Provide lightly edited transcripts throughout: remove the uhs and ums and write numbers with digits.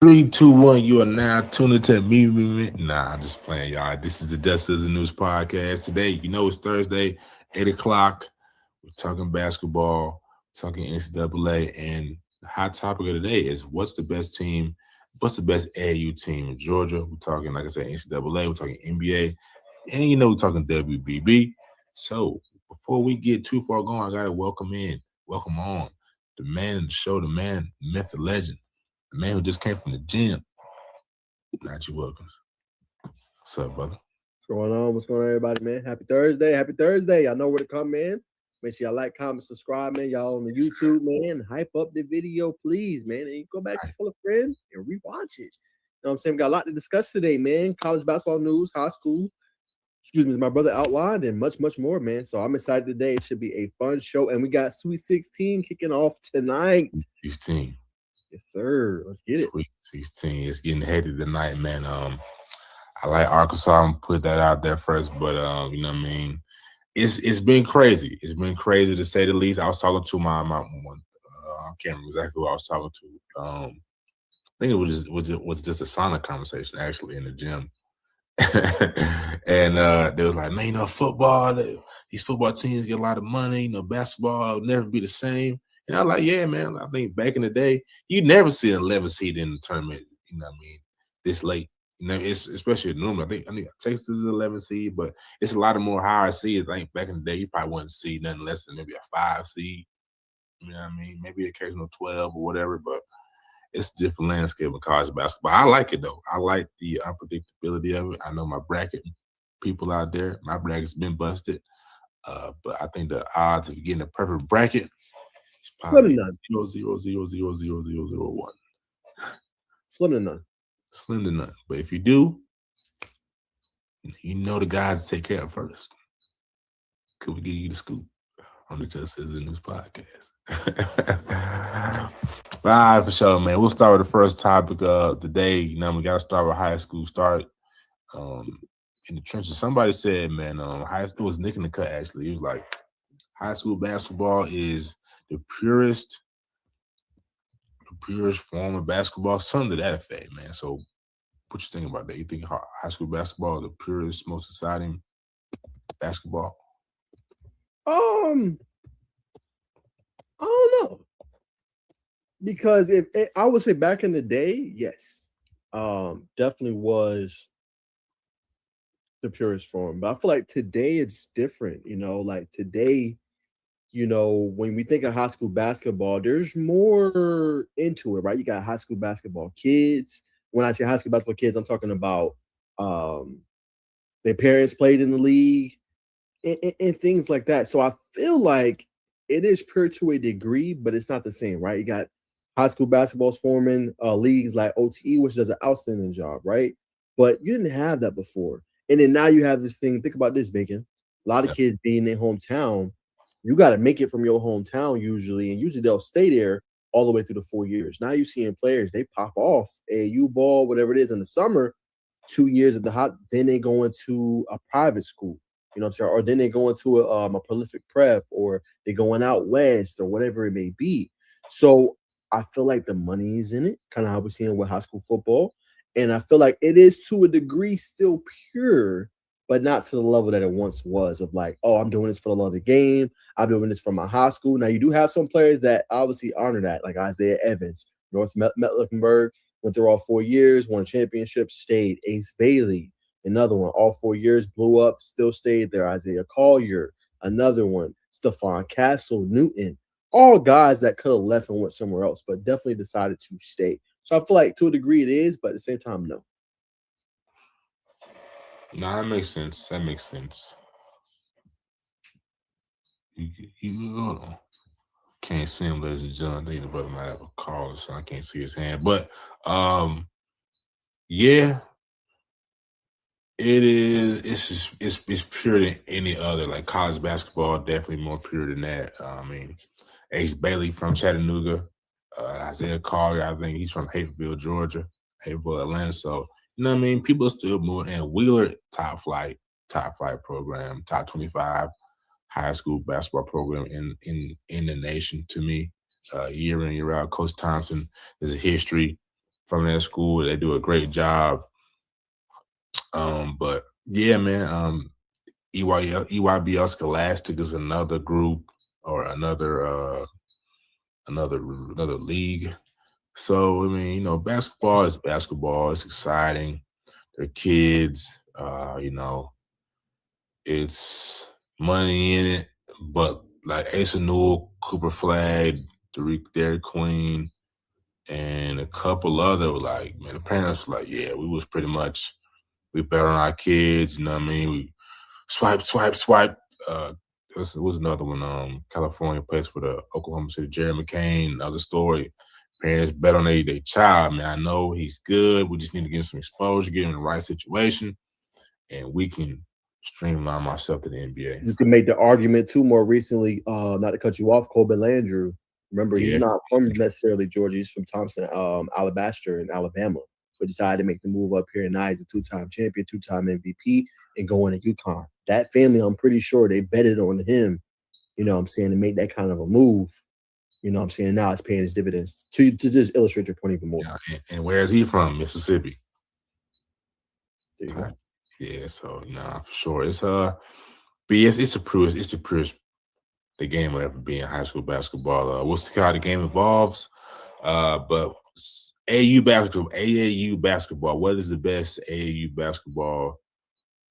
Three, two, one. You are now tuned into me. Nah, I'm just playing, y'all. This is the Dust of the News podcast. Today, it's Thursday, 8 o'clock. We're talking basketball, talking NCAA, and the hot topic of the day is what's the best team? What's the best AAU team in Georgia? We're talking, like I said, NCAA. We're talking NBA, and we're talking WBB. So before we get too far gone, I gotta welcome on the man in the show, the man, the myth, the legend. The man who just came from the gym, Najee Wilkins. What's up, brother? What's going on? What's going on, everybody, man? Happy Thursday. Happy Thursday. Y'all know where to come, man. Make sure y'all like, comment, subscribe, man. Y'all on the YouTube, man. Hype up the video, please, man. And you go back, tell a friend, and rewatch it. You know what I'm saying? We got a lot to discuss today, man. College basketball news, high school, as my brother outlined, and much, much more, man. So I'm excited today. It should be a fun show. And we got Sweet 16 kicking off tonight. 16. Yes, sir. Let's get it. Sweet 16. It's getting heady tonight, man. I like Arkansas. I'm put that out there first, but you know what I mean. It's been crazy. It's been crazy to say the least. I was talking to my one. I can't remember exactly who I was talking to. I think it was just a sauna conversation actually in the gym, and they was like, man, football. These football teams get a lot of money. Basketball will never be the same. And I was like, yeah, man. I think back in the day, you never see an 11 seed in the tournament. You know what I mean? This late. It's especially normal. I think Texas is 11 seed, but it's a lot of more higher seeds. I think back in the day, you probably wouldn't see nothing less than maybe a 5 seed. You know what I mean? Maybe occasional 12 or whatever, but it's a different landscape in college basketball. I like it, though. I like the unpredictability of it. I know my bracket people out there, my bracket's been busted, but I think the odds of getting a perfect bracket is probably 0.0000001. Slim to none. Slim to none. But if you do, you know the guys to take care of first. Could we give you the scoop on the Just As the News podcast? All right, for sure, man. We'll start with the first topic of the day. We got to start with high school. Start in the trenches. Somebody said, man, high school was Nick in the cut, actually. He was like, high school basketball is the purest form of basketball, something to that effect, man. So what you think about that? You think high school basketball is the purest, most exciting basketball? I don't know. Because I would say back in the day, yes. Definitely was the purest form. But I feel like today it's different, like today, when we think of high school basketball, there's more into it, right? You got high school basketball kids. When I say high school basketball kids, I'm talking about their parents played in the league and things like that. So I feel like it is pure to a degree, but it's not the same, right? You got high school basketballs forming leagues like OTE, which does an outstanding job, right? But you didn't have that before. And then now you have this thing. Think about this, Bacon. A lot of kids being in their hometown, you got to make it from your hometown usually, and usually they'll stay there all the way through the 4 years. Now you're seeing players, they pop off AAU ball, whatever it is in the summer, 2 years at the hot, then they go into a private school, you know what I'm saying? Or then they go into a prolific prep, or they going out west, or whatever it may be. So I feel like the money is in it, kind of how we're seeing with high school football. And I feel like it is to a degree still pure, but not to the level that it once was of like, oh, I'm doing this for the love of the game. I'm doing this for my high school. Now, you do have some players that obviously honor that, like Isaiah Evans, North Mecklenburg, went through all 4 years, won a championship, stayed. Ace Bailey, another one, all 4 years, blew up, still stayed there. Isaiah Collier, another one. Stephon Castle, Newton, all guys that could have left and went somewhere else, but definitely decided to stay. So I feel like to a degree it is, but at the same time, no. No, that makes sense. That makes sense. You hold on. Can't see him, ladies and gentlemen. I think the brother might have a call, so I can't see his hand. But yeah, it is. It's pure than any other. Like college basketball, definitely more pure than that. I mean, Ace Bailey from Chattanooga, Isaiah Collier, I think he's from Hapeville, Georgia, Hapeville, Atlanta. So you know what I mean. People are still moving. And Wheeler, top flight program, top 25 high school basketball program in the nation to me, year in, year out. Coach Thompson is a history. from that school. They do a great job. But yeah, man. EYBL Scholastic is another group or another league. So I mean, basketball is basketball. It's exciting. They're kids. It's money in it, but like Ace Newell, Cooper Flag, Dairy Queen, and a couple other like man, the parents were like, yeah, we was pretty much we bet on our kids. You know what I mean? We swipe, swipe, swipe. There was another one. California plays for the Oklahoma City. Jerry McCain. Another story. Parents bet on their child. Man, I know he's good. We just need to get some exposure, get him in the right situation, and we can streamline myself to the NBA. You can make the argument too more recently, not to cut you off, Coben Landrew. Remember, he's Yeah, not from necessarily Georgia, he's from Thompson, Alabaster in Alabama, but decided to make the move up here, and now he's a two-time champion, two-time MVP, and going to UConn. That family, I'm pretty sure they betted on him, what I'm saying, to make that kind of a move. What I'm saying? Now it's paying its dividends to just illustrate your point even more. yeah. And where is he from? Mississippi. There you go. Yeah, so for sure. But yes, it's the purest the game will ever be in high school basketball. We'll see how the game evolves. But AAU basketball. What is the best AAU basketball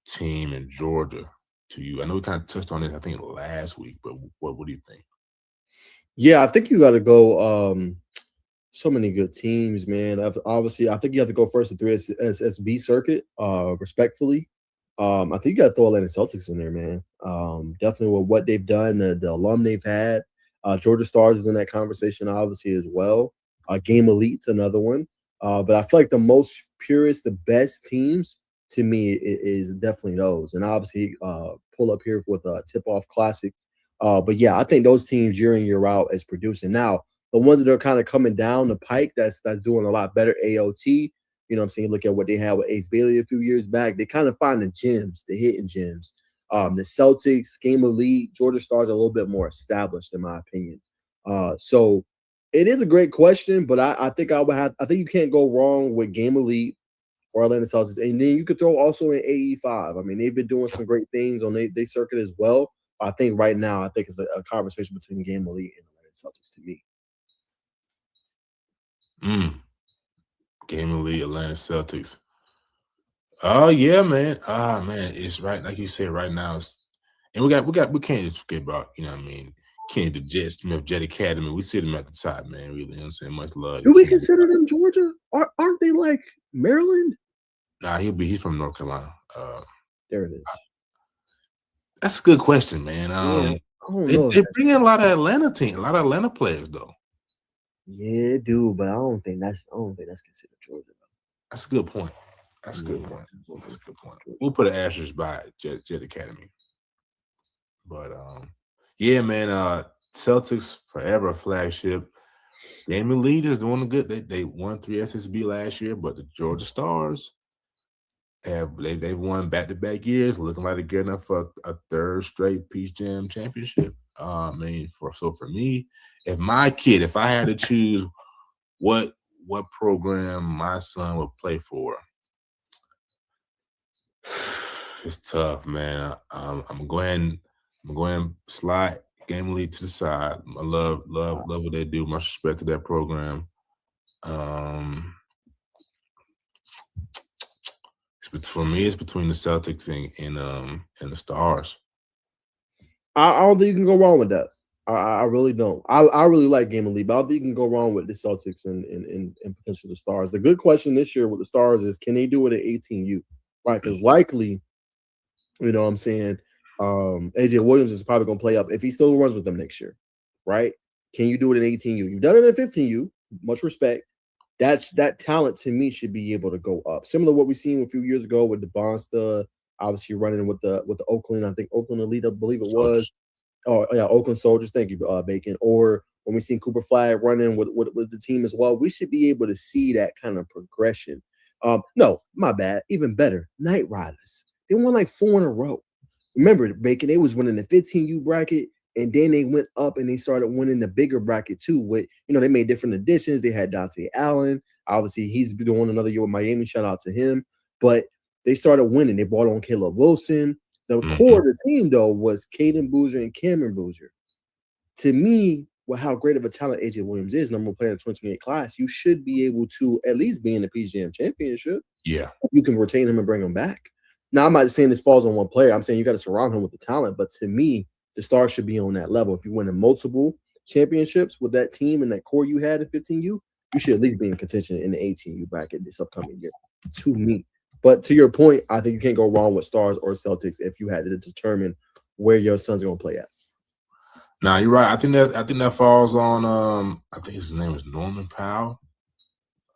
team in Georgia to you? I know we kind of touched on this, I think, last week, but what do you think? Yeah, I think you got to go. So many good teams, man. Obviously, I think you have to go first to three SSB circuit. Respectfully, I think you got to throw Atlanta Celtics in there, man. Definitely with what they've done, the alum they've had. Georgia Stars is in that conversation, obviously as well. Game Elite's another one. But I feel like the most purest, the best teams to me is definitely those. And obviously, pull up here with a Tip Off Classic. But yeah, I think those teams year in year out is producing now the ones that are kind of coming down the pike that's doing a lot better. AOT, what I'm saying? Look at what they had with Ace Bailey a few years back. They kind of find the gems, the hidden gems. The Celtics, Game Elite, Georgia Stars are a little bit more established, in my opinion. So it is a great question, but I think I think you can't go wrong with Game Elite or Atlanta Celtics. And then you could throw also in AE5. I mean, they've been doing some great things on they circuit as well. I think right now, I think it's a conversation between Game Elite and Atlanta Celtics to me. Game Elite, Atlanta Celtics. Oh yeah, man. Man, it's right like you said. Right now, and we can't just forget about what I mean. Kenny the Jet Smith Jet Academy. We see them at the top, man. Really, I'm saying much love. Do we consider them Georgia? Aren't they like Maryland? Nah, he's from North Carolina. There it is. That's a good question, man. Yeah, I don't They know. bring in a lot of Atlanta players though. Yeah, dude, but I don't think that's considered Georgia. That's a good point. That's a good point. That's a good point. We'll put an asterisk by Jet Academy. But yeah, man. Celtics forever flagship. Game Elite is doing good. They won 3 SSB last year, but the Georgia Stars they've won back-to-back years, looking like they're getting up for a third straight Peach Jam championship. I mean, for me, if I had to choose what program my son would play for, it's tough, man. I'm going to slide Game Elite to the side. I love what they do. Much respect to that program. For me, it's between the Celtics and the Stars. I don't think you can go wrong with that. I really don't. I really like Game Elite, but I don't think you can go wrong with the Celtics and potentially the Stars. The good question this year with the Stars is, can they do it at 18U? Right, because likely, what I'm saying, AJ Williams is probably going to play up if he still runs with them next year, right? Can you do it in 18U? You've done it in 15U. Much respect. That talent to me should be able to go up. Similar to what we seen a few years ago with the Bonsta, obviously running with the Oakland. I think Oakland Elite, I believe it was. Oh yeah, Oakland Soldiers. Thank you, Bacon. Or when we seen Cooper Flag running with the team as well, we should be able to see that kind of progression. No, my bad. Even better, Night Riders. They won like 4 in a row. Remember, Bacon, they was winning the 15U bracket, and then they went up and they started winning the bigger bracket too. With they made different additions. They had Dante Allen. Obviously, he's doing another year with Miami. Shout out to him. But they started winning. They brought on Caleb Wilson. The core Mhm. of the team, though, was Caden Boozer and Cameron Boozer. To me, with how great of a talent AJ Williams is, number one player in the 2028 class, you should be able to at least be in the PGM championship. Yeah. You can retain him and bring him back. Now, I'm not saying this falls on one player. I'm saying you got to surround him with the talent. But to me, the star should be on that level. If you win multiple championships with that team and that core you had in 15U, you should at least be in contention in the 18U bracket this upcoming year. To me. But to your point, I think you can't go wrong with Stars or Celtics if you had to determine where your sons are going to play at. Now you're right. I think that falls on I think his name is Norman Powell.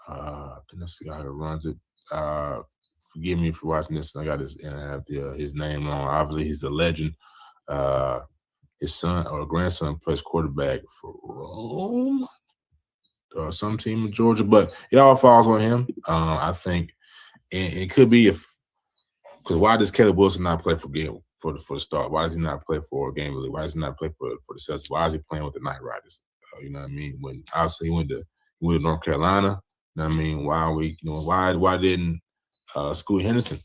I think that's the guy that runs it. Forgive me for watching this. I got his and I have his name wrong. Obviously, he's a legend. Uh, his son or grandson plays quarterback for Rome or some team in Georgia, but it all falls on him. I think it could be if because why does Caleb Wilson not play for the start? Why does he not play for Game League? Why does he not play for the Celtics? Why is he playing with the Knight Riders? You know what I mean? When obviously he went to North Carolina. You know what I mean? Why didn't Scoot Henderson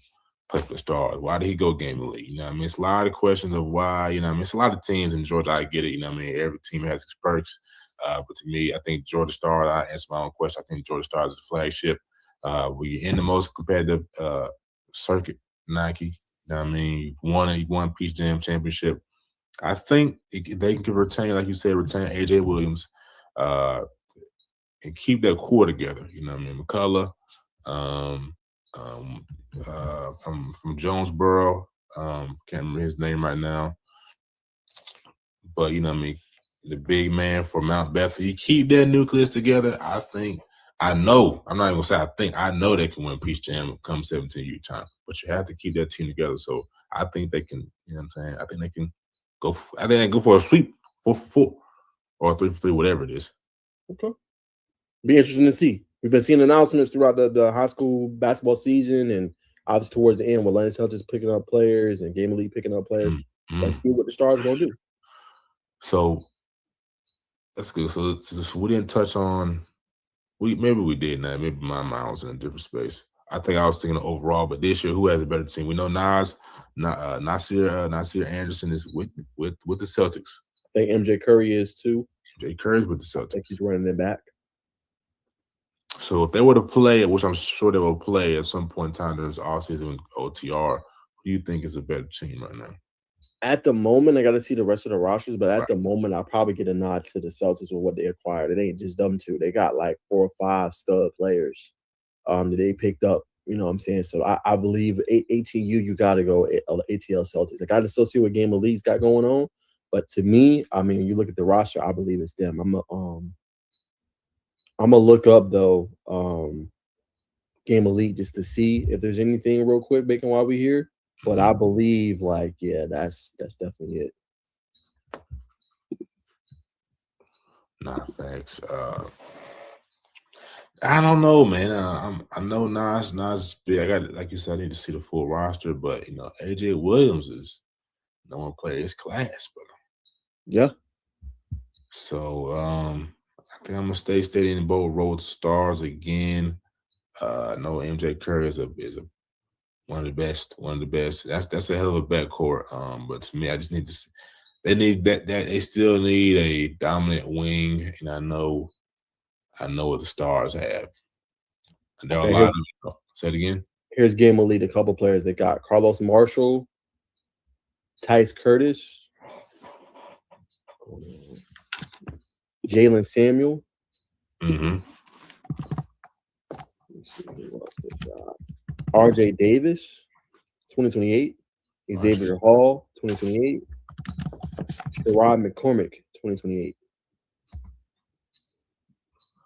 play for the Stars? Why did he go Game League? You know what I mean? It's a lot of questions of why. You know what I mean? It's a lot of teams in Georgia. I get it. You know what I mean? Every team has its perks. But to me, I think Georgia Stars. I answer my own question. I think Georgia Stars is the flagship. We in the most competitive circuit. Nike. You know what I mean? You've won Peach Jam Championship. I think they can retain, like you said, retain AJ Williams, uh, and keep that core together. You know what I mean? McCullough, um, from Jonesboro, can't remember his name right now, but you know what I mean. The big man for Mount Bethel. You keep that nucleus together. I know. I'm not even gonna say I think. I know they can win Peach Jam come 17U time, but you have to keep that team together. So I think they can. You know what I'm saying? I think they can go. I think they can go for a sweep, 4-4 or 3-3, whatever it is. Okay. Be interesting to see. We've been seeing announcements throughout the high school basketball season and obviously towards the end with Lennox Celtics picking up players and Game Elite picking up players. Mm-hmm. Let's see what the Stars are going to do. So that's good. So we didn't touch on. Maybe we did not. Maybe my mind was in a different space. I think I was thinking overall, but this year, who has a better team? We know Nasir Anderson is with the Celtics. I think MJ Curry is too. MJ Curry's with the I think Celtics. he's running it back. So if they were to play, which I'm sure they will play at some point in time during this offseason OTR, who do you think is a better team right now? At the moment, I got to see the rest of the rosters, but at Right. the moment, I'll probably get a nod to the Celtics with what they acquired. It ain't just them two. They got like 4 or 5 stud players that they picked up. You know what I'm saying? So I believe ATU, you got to go ATL Celtics. I got to associate what Game Elite's got going on. But to me, I mean, you look at the roster, I believe it's them. I'm gonna look up though Game Elite just to see if there's anything real quick, Bacon, while we here. But I believe, like, yeah, that's definitely it. Nah, facts. I don't know, man. I know Nas is big. I got, like you said, I need to see the full roster, but you know, AJ Williams is no one player his class, but Yeah. so I think I'm gonna stay steady in the boat, roll with the Stars again. I know MJ Curry is one of the best. One of the best. That's a hell of a backcourt. But to me, I just need to. They need that. They still need a dominant wing, and I know what the Stars have. And there are a lot of. Say it again. Here's Game Elite. A couple players they got: Carlos Marshall, Tice Curtis, Jalen Samuel. Mm-hmm. RJ Davis, 2028. Xavier Hall, 2028. Sherrod McCormick, 2028.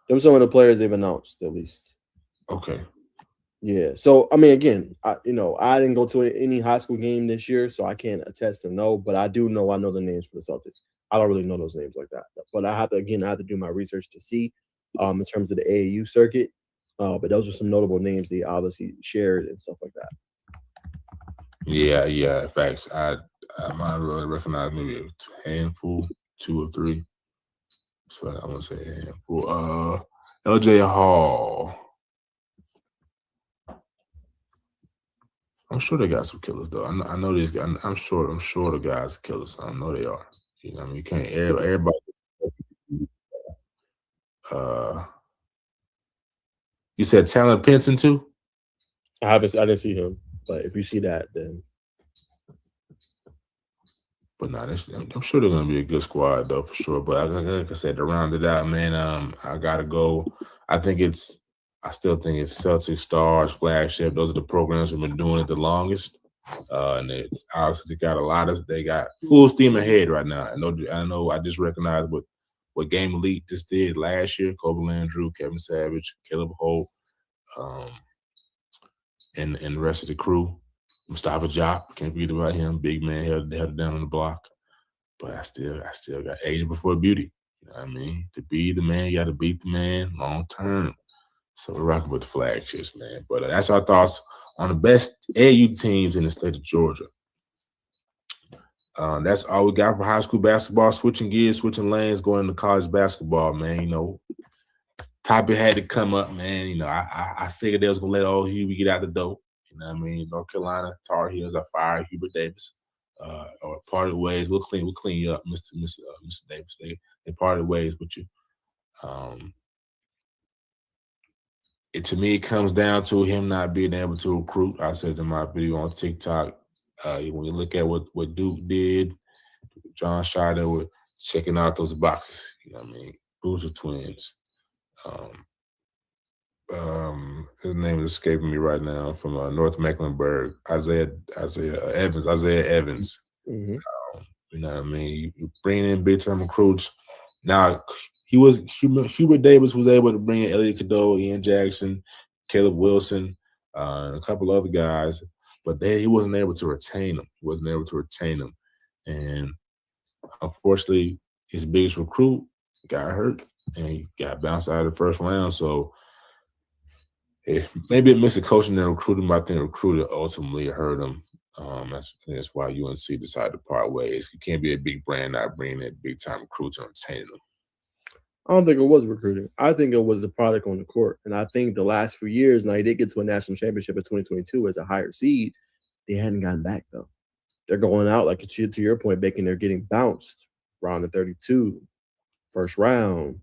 Those are some of the players they've announced, at least. Okay. Yeah. So, I mean, again, I didn't go to any high school game this year, so I can't attest to know, but I know the names for the Celtics. I don't really know those names like that. But I have to do my research to see in terms of the AAU circuit. But those are some notable names they obviously shared and stuff like that. Yeah. Facts. I might really recognize maybe a handful, 2 or 3. So I'm gonna say a handful. LJ Hall. I'm sure they got some killers though. I know these guys. I'm sure. I'm sure the guys are killers. I know they are. You know, what I mean, you can't. Everybody. Uh, you said Talon Pinson too, I didn't see him, but if you see that, then but nah, I'm sure they're gonna be a good squad though for sure. But like I said, to round it out, man, I gotta go. I think it's. I still think it's Celtic Stars flagship. Those are the programs that have been doing it the longest. And they obviously got a lot of. They got full steam ahead right now. I know. I know. I just recognized what Game Elite just did last year. Kobe Landrew, Kevin Savage, Caleb Holt, um, and the rest of the crew. Mustafa Jock, can't forget about him. Big man held it down on the block. But I still got age before beauty. You know what I mean? To be the man, you got to beat the man long term. So we're rocking with the flagships, man. But that's our thoughts on the best AAU teams in the state of Georgia. That's all we got for high school basketball. Switching gears, switching lanes, going into college basketball, man. You know, topic had to come up, man. You know, I figured they was gonna let old Hubie get out the door. You know what I mean? North Carolina Tar Heels are fired Hubert Davis. Or parted ways. We'll clean you up, Mr. Davis. They parted ways with you. Um, to me, it comes down to him not being able to recruit. I said in my video on TikTok, when you look at what Duke did, John Scheider were checking out those boxes. You know what I mean? Boozer twins. Um, his name is escaping me right now from North Mecklenburg. Isaiah Evans. mhm. You know what I mean? You bring in big term recruits. Now Hubert Davis was able to bring in Elliot Cadeau, Ian Jackson, Caleb Wilson, and a couple other guys, but he wasn't able to retain them. He wasn't able to retain them, and unfortunately, his biggest recruit got hurt and he got bounced out of the first round. So maybe a mix of coaching and recruiting, but I think recruiting ultimately hurt him. That's why UNC decided to part ways. You can't be a big brand not bringing in big time recruits and retaining them. I don't think it was recruiting. I think it was the product on the court. And I think the last few years, now he did get to a national championship in 2022 as a higher seed. They hadn't gotten back though. They're going out, like to your point, Bacon, they're getting bounced round of 32, first round,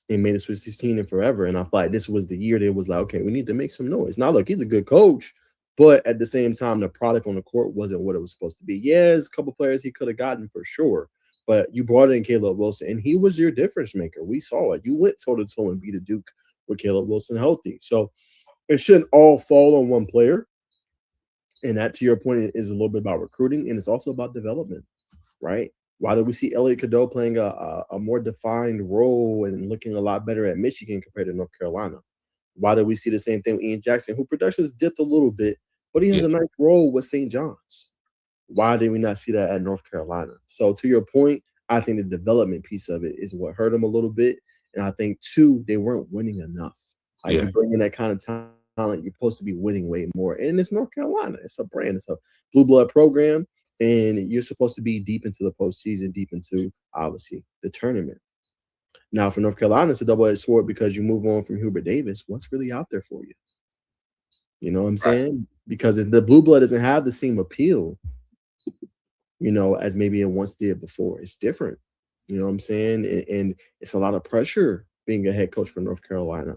and made it Sweet 16 and forever. And I feel like this was the year that was like, okay, we need to make some noise. Now, look, he's a good coach, but at the same time, the product on the court wasn't what it was supposed to be. Yes, a couple players he could have gotten for sure, but you brought in Caleb Wilson, and he was your difference maker. We saw it. You went toe to toe and beat a Duke with Caleb Wilson healthy. So it shouldn't all fall on one player. And that, to your point, is a little bit about recruiting, and it's also about development, right? Why do we see Elliot Cadeau playing a more defined role and looking a lot better at Michigan compared to North Carolina? Why do we see the same thing with Ian Jackson, who production has dipped a little bit, but he has Yeah, a nice role with St. John's? Why did we not see that at North Carolina? So to your point, I think the development piece of it is what hurt them a little bit. And I think two, they weren't winning enough. Like yeah, you bring in that kind of talent, you're supposed to be winning way more. And it's North Carolina. It's a brand. It's a blue blood program. And you're supposed to be deep into the postseason, deep into obviously the tournament. Now for North Carolina, it's a double-edged sword because you move on from Hubert Davis. What's really out there for you? You know what I'm right. saying? Because the blue blood doesn't have the same appeal, as maybe it once did before. It's different. You know what I'm saying? And it's a lot of pressure being a head coach for North Carolina,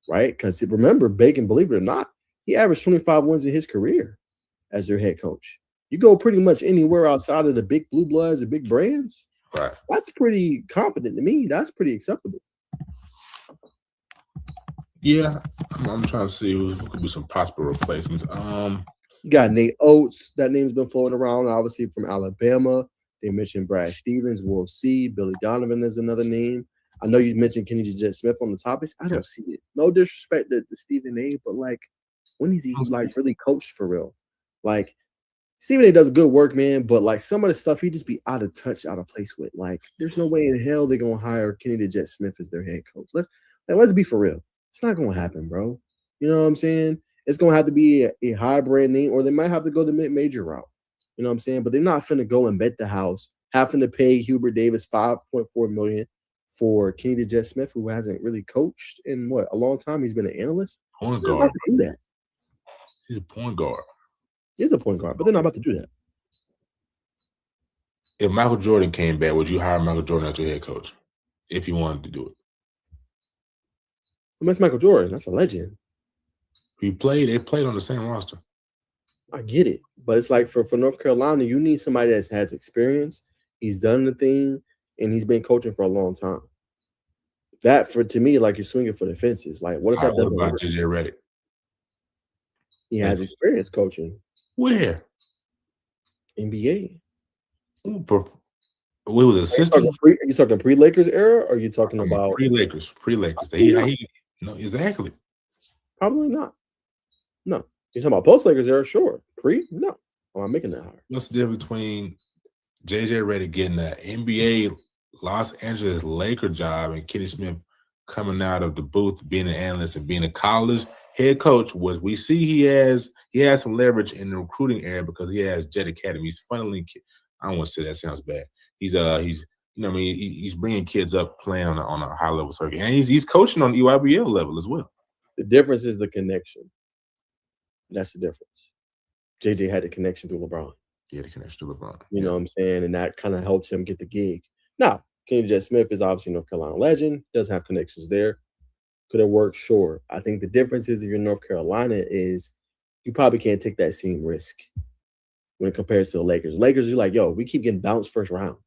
right? Because remember, Bacon, believe it or not, he averaged 25 wins in his career as their head coach. You go pretty much anywhere outside of the big blue bloods or big brands, Right. that's pretty competent to me. That's pretty acceptable. Yeah, I'm trying to see who could be some possible replacements. You got Nate Oates. That name's been floating around, obviously from Alabama. They mentioned Brad Stevens. We'll see. Billy Donovan is another name. I know you mentioned Kenny Jet Smith on the topics. I Yeah. don't see it. No disrespect to Stephen A, but like, when is he like really coached for real? Like, Stephen A does good work, man, but like some of the stuff he just be out of touch, out of place with. Like, there's no way in hell they're gonna hire Kenny the Jet Smith as their head coach. Let's be for real. It's not gonna happen, bro. You know what I'm saying? It's gonna have to be a high brand name, or they might have to go the mid-major route. You know what I'm saying? But they're not finna go and bet the house, having to pay Hubert Davis $5.4 million for Kenny the Jet Smith, who hasn't really coached in what a long time. He's been an analyst. Point They're not guard. about to do that. He's a point guard. He's a point guard, but they're not about to do that. If Michael Jordan came back, would you hire Michael Jordan as your head coach if you wanted to do it? I mean, that's Michael Jordan. That's a legend. They played on the same roster. I get it, but it's like for North Carolina, you need somebody that has experience. He's done the thing, and he's been coaching for a long time. That for to me, like you're swinging for the fences. Like, what if All right, that what doesn't about work? JJ Redick? He has experience coaching Where? NBA. We was assistant. Are you talking pre-Lakers era, or are you talking about pre-Lakers? No, exactly. Probably not. No, you're talking about post-Lakers era, sure. Pre, no. Oh, I'm making that higher. What's the difference between JJ Redick getting the NBA Los Angeles Laker job and Kenny Smith coming out of the booth, being an analyst and being a college head coach? What we see, he has some leverage in the recruiting area because he has Jet Academy. He's funneling. I don't want to say that sounds bad. He's you know what I mean, he's bringing kids up playing on a high level circuit, and he's coaching on the EYBL level as well. The difference is the connection. That's the difference. JJ had the connection to LeBron. He had a connection to LeBron. You know what I'm saying? And that kind of helped him get the gig. Now, Kenny Jet Smith is obviously a North Carolina legend, does have connections there. Could it work? Sure. I think the difference is if you're North Carolina is you probably can't take that same risk when it compares to the Lakers. Lakers, you're like, yo, we keep getting bounced first round.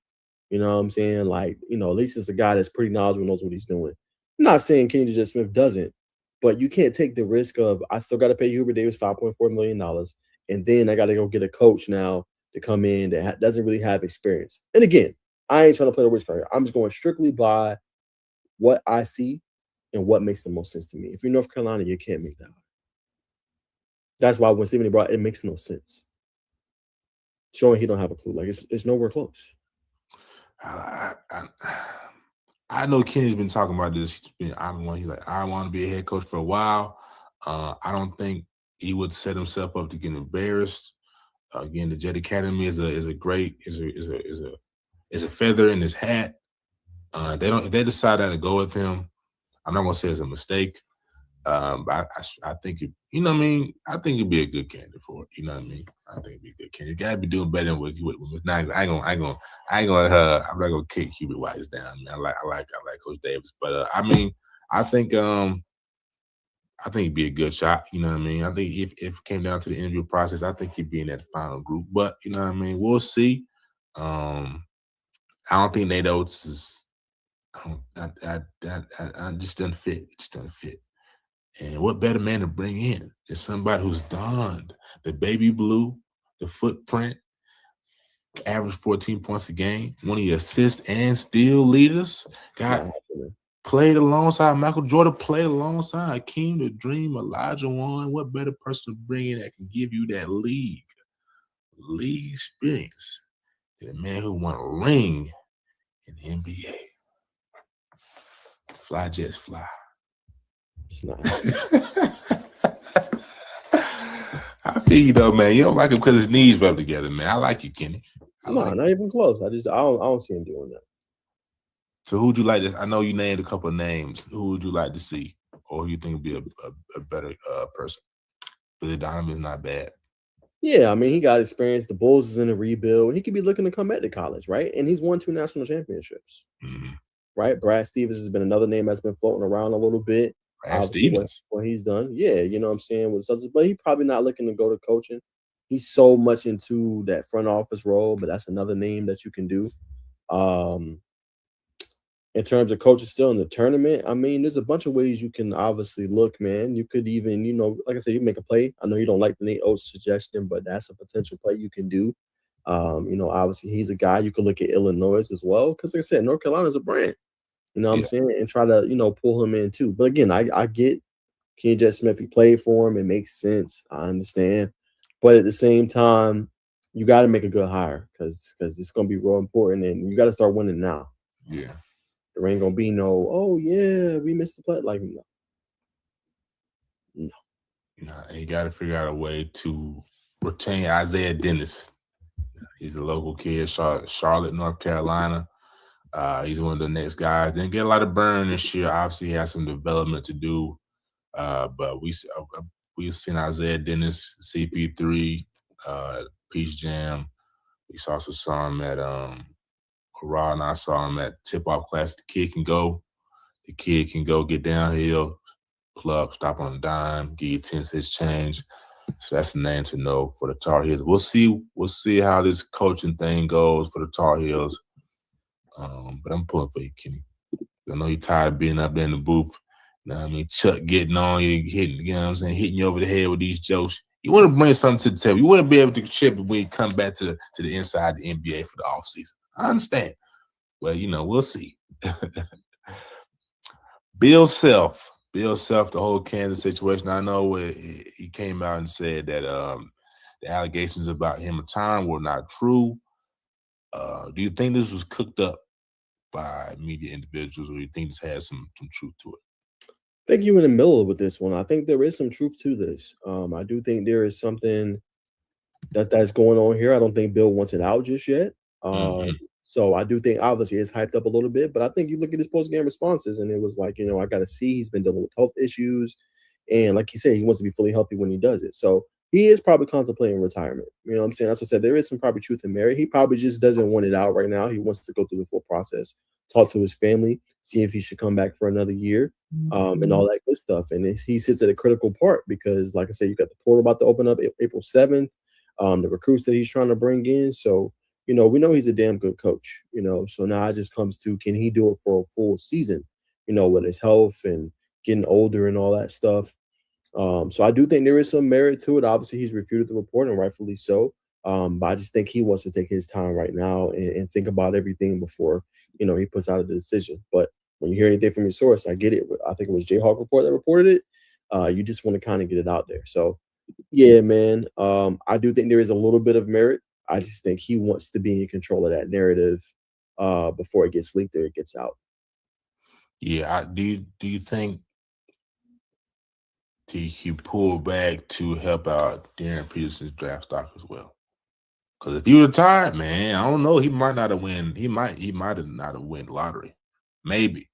You know what I'm saying? Like, you know, at least it's a guy that's pretty knowledgeable, knows what he's doing. I'm not saying Kenny Jet Smith doesn't, but you can't take the risk of I still got to pay Hubert Davis $5.4 million, and then I got to go get a coach now to come in that doesn't really have experience. And again, I ain't trying to play the risk card here. I'm just going strictly by what I see and what makes the most sense to me. If you're North Carolina, you can't make that. That's why when Stephen A. brought it makes no sense. Showing he don't have a clue. Like it's nowhere close. I know Kenny's been talking about this. He's like, I want to be a head coach for a while. I don't think he would set himself up to get embarrassed. Again, the Jet Academy is a feather in his hat. If they decide to go with him, I'm not gonna say it's a mistake. But I think you know what I mean. I think it'd be a good candidate for it. You know what I mean. I think it'd be a good candidate. You gotta be doing better than what it's not. I'm not gonna kick Hubert Wise down. Man. I like Coach Davis, but I mean, I think it'd be a good shot. You know what I mean. I think if it came down to the interview process, I think he'd be in that final group. But you know what I mean. We'll see. I don't think Nate Oates is. I just doesn't fit. It just doesn't fit. And what better man to bring in than somebody who's donned the baby blue, the footprint, average 14 points a game, one of your assist and steal leaders, played alongside Michael Jordan, played alongside Akeem the Dream, Elijah Wan. What better person to bring in that can give you that league experience than a man who won a ring in the NBA? Fly Jets fly. I feel you though, man. You don't like him because his knees rub together, man. I like you, Kenny. Not even close. I don't see him doing that. So who'd you like to? I know you named a couple of names. Who would you like to see, or who you think would be a better person? Billy Donovan's not bad. Yeah, I mean he got experience. The Bulls is in a rebuild. He could be looking to come back to college, right? And he's won 2 national championships. Mm-hmm. Right, Brad Stevens has been another name that's been floating around a little bit. Brad Stevens, what he's done, yeah, you know what I'm saying. But he's probably not looking to go to coaching. He's so much into that front office role, but that's another name that you can do. In terms of coaches still in the tournament, I mean, there's a bunch of ways you can obviously look, man. You could even, you know, like I said, you make a play. I know you don't like the Nate Oates suggestion, but that's a potential play you can do. You know, obviously he's a guy you could look at Illinois as well, because like I said, North Carolina's a brand. You know what I'm saying? And try to, you know, pull him in too. But again, I get Kenny Jet Smith. He played for him. It makes sense. I understand. But at the same time, you got to make a good hire because it's going to be real important. And you got to start winning now. Yeah. There ain't going to be no, oh, yeah, we missed the play. Like, no. And you got to figure out a way to retain Isaiah Dennis. He's a local kid, Charlotte, North Carolina. He's one of the next guys. Didn't get a lot of burn this year. Obviously, he has some development to do. But we've seen Isaiah Dennis, CP3, Peach Jam. We also saw him at Raw, and I saw him at Tip Off Class. The kid can go. The kid can go get downhill, pull up, stop on a dime, give you 10 cents change. So that's the name to know for the Tar Heels. We'll see. We'll see how this coaching thing goes for the Tar Heels. But I'm pulling for you, Kenny. I know you're tired of being up there in the booth. You know what I mean? Chuck getting on you, hitting, you know what I'm saying, hitting you over the head with these jokes. You want to bring something to the table. You want to be able to chip it when you come back to the inside the NBA for the offseason. I understand. Well, we'll see. Bill Self. Bill Self, the whole Kansas situation. I know he came out and said that the allegations about him retiring were not true. Do you think this was cooked up by media individuals, or do you think this has some truth to it? I think you're in the middle with this one. I think there is some truth to this. I do think there is something that's going on here. I don't think Bill wants it out just yet. Um, Mm-hmm. so I do think obviously it's hyped up a little bit, but I think you look at his post game responses and it was like, I got to see he's been dealing with health issues, and like you said, he wants to be fully healthy when he does it. So he is probably contemplating retirement. You know what I'm saying? That's what I said. There is some probably truth in Mary. He probably just doesn't want it out right now. He wants to go through the full process, talk to his family, see if he should come back for another year, and all that good stuff. And he sits at a critical part because, like I said, you got the portal about to open up April 7th, the recruits that he's trying to bring in. So, we know he's a damn good coach, So now it just comes to, can he do it for a full season, with his health and getting older and all that stuff. So I do think there is some merit to it. Obviously, he's refuted the report, and rightfully so. But I just think he wants to take his time right now and think about everything before, he puts out a decision. But when you hear anything from your source, I get it. I think it was Jayhawk Report that reported it. You just want to kind of get it out there. So, yeah, man, I do think there is a little bit of merit. I just think he wants to be in control of that narrative before it gets leaked or it gets out. Yeah, do you think he pull back to help out Darren Peterson's draft stock as well? Because if he retired, man, I don't know. He might not have win. He might have not have win lottery. Maybe.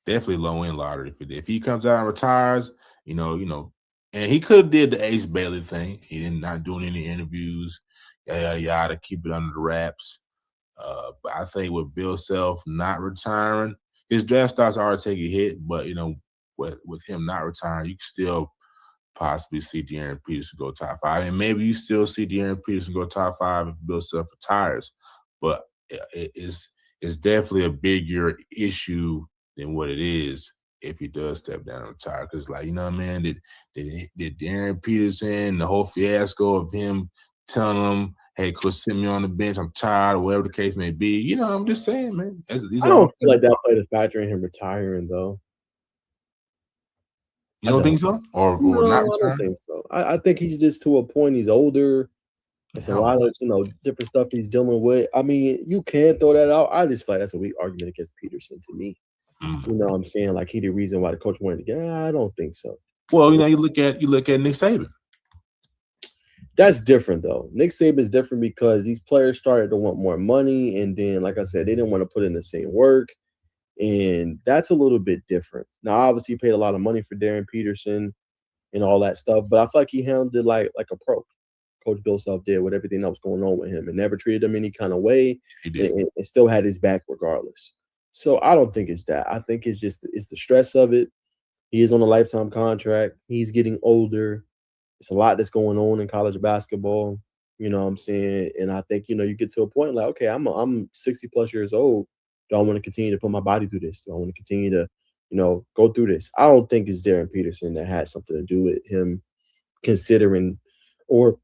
Definitely low win lottery. If he comes out and retires, and he could have did the Ace Bailey thing. He didn't not doing any interviews, yada yada yada, keep it under the wraps. But I think with Bill Self not retiring, his draft stocks are taking a hit, but with him not retiring, you can still possibly see De'Aaron Peterson go top five. And maybe you still see De'Aaron Peterson go top five if Bill Self retires. But it's definitely a bigger issue than what it is if he does step down and retire. Because, man, did De'Aaron Peterson, the whole fiasco of him telling him, hey, Coach, sit me on the bench, I'm tired, or whatever the case may be. I'm just saying, man. These I are all don't feel like that played a factor in him retiring, though. You I don't don't. think so? Or not No, I don't retiring? think so. I think he's just to a point. He's older. It's a How lot of much? different stuff he's dealing with. I mean, you can throw that out. I just feel like that's a weak argument against Peterson to me. You know what I'm saying? Like he the reason why the coach wanted to get. I don't think so. Well, you look at Nick Saban. That's different though. Nick Saban's different because these players started to want more money, and then, like I said, they didn't want to put in the same work, and that's a little bit different. Now, obviously, he paid a lot of money for Darren Peterson and all that stuff, but I feel like he handled it like a pro. Coach Bill Self did with everything that was going on with him and never treated him any kind of way, He and, did. and still had his back regardless. So I don't think it's that. I think it's the stress of it. He is on a lifetime contract. He's getting older. It's a lot that's going on in college basketball. You know what I'm saying? And I think, you get to a point like, okay, I'm 60 plus years old. Do I want to continue to put my body through this? Do I want to continue to, go through this? I don't think it's Darren Peterson that had something to do with him considering or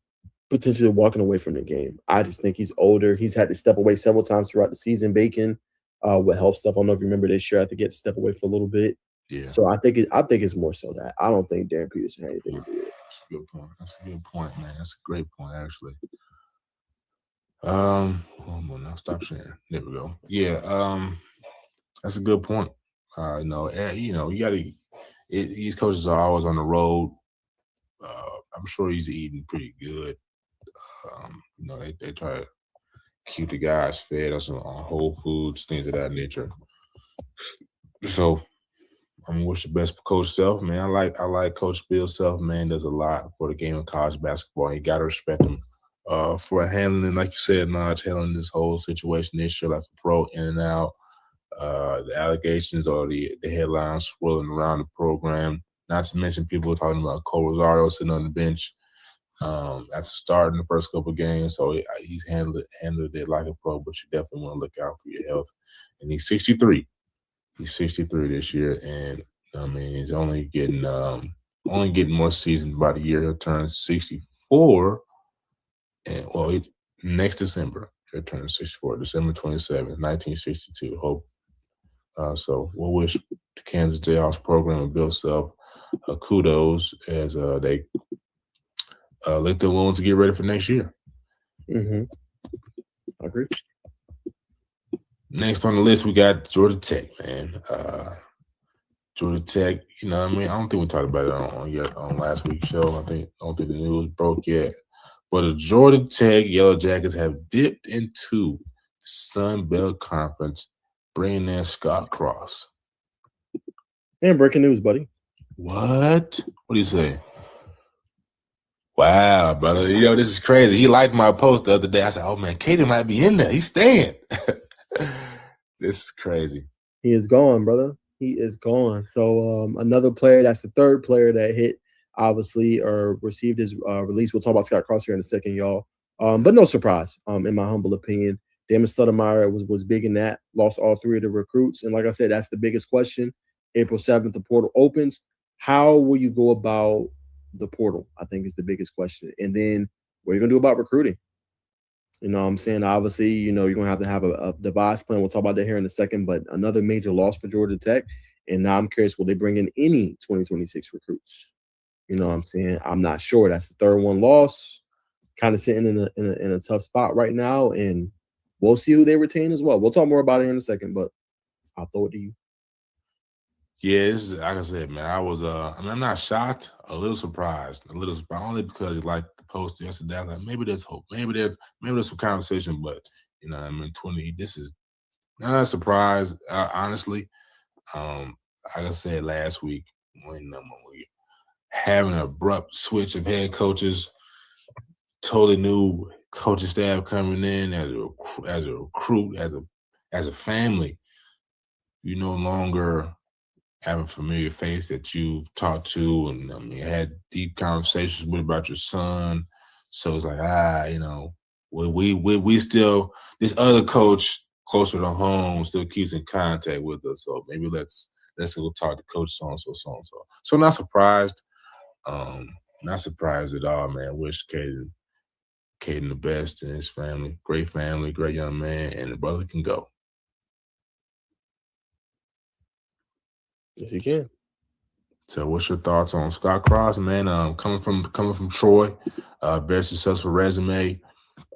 potentially walking away from the game. I just think he's older. He's had to step away several times throughout the season, Bacon, with health stuff. I don't know if you remember this year. I think he had to step away for a little bit. Yeah. So I think it's more so that. I don't think Darren Peterson had anything to do with it. That's a good point. That's a good point, man. That's a great point, actually. Hold on now. Stop sharing. There we go. Yeah. That's a good point. You got to. These coaches are always on the road. I'm sure he's eating pretty good. They try to keep the guys fed us on whole foods, things of that nature. So I'm wish the best for Coach Self, man. I like Coach Bill Self, man. Does a lot for the game of college basketball. You gotta respect him. for handling, like you said, Naj, handling this whole situation this year like a pro in and out. The allegations or the headlines swirling around the program. Not to mention people talking about Cole Rosario sitting on the bench after starting the first couple of games. So he's handled it like a pro, but you definitely want to look out for your health. And he's 63. He's 63 this year, and I mean he's only getting more seasons by the year. He'll turn 64, and well, next December he'll turn 64, December 27th, 1962. Hope so. We'll wish the Kansas Jayhawks program and Bill Self kudos as they lick their wounds to get ready for next year. Mm-hmm. I agree. Next on the list, we got Georgia Tech, man. Georgia Tech, you know what I mean? I don't think we talked about it on last week's show. I don't think the news broke yet. But the Georgia Tech Yellow Jackets have dipped into the Sun Belt Conference, bringing in Scott Cross. And breaking news, buddy. What? What do you say? Wow, brother. You know, this is crazy. He liked my post the other day. I said, oh, man, Katie might be in there. He's staying. This is crazy. He is gone, brother. He is gone. So another player, that's the third player that hit, obviously, or received his release. We'll talk about Scott Cross here in a second, y'all. But no surprise, in my humble opinion. Damon Stoudemire was big in that, lost all three of the recruits. And like I said, that's the biggest question. April 7th, the portal opens. How will you go about the portal? I think is the biggest question. And then what are you going to do about recruiting? You know what I'm saying? Obviously, you know, you're going to have a device plan. We'll talk about that here in a second, but another major loss for Georgia Tech. And now I'm curious, will they bring in any 2026 recruits? You know what I'm saying? I'm not sure. That's the third one loss. Kind of sitting in a tough spot right now. And we'll see who they retain as well. We'll talk more about it in a second, but I'll throw it to you. Yeah, this is, like I said, man, I'm not shocked, a little surprised, only because like the post yesterday, I was like, maybe there's hope, maybe there's some conversation, but you know, I mean, this is not a surprise, honestly. Like I said last week, when we having an abrupt switch of head coaches, totally new coaching staff coming in as a recruit, as a family, you no longer have a familiar face that you've talked to and I mean had deep conversations with about your son. So it's like, you know, we still, this other coach closer to home still keeps in contact with us. So maybe let's go talk to coach so and so, so and so. So not surprised. Not surprised at all, man. Wish Caden the best and his family. Great young man, and the brother can go. Yes, you can. So, what's your thoughts on Scott Cross, man? Coming from Troy, very successful resume.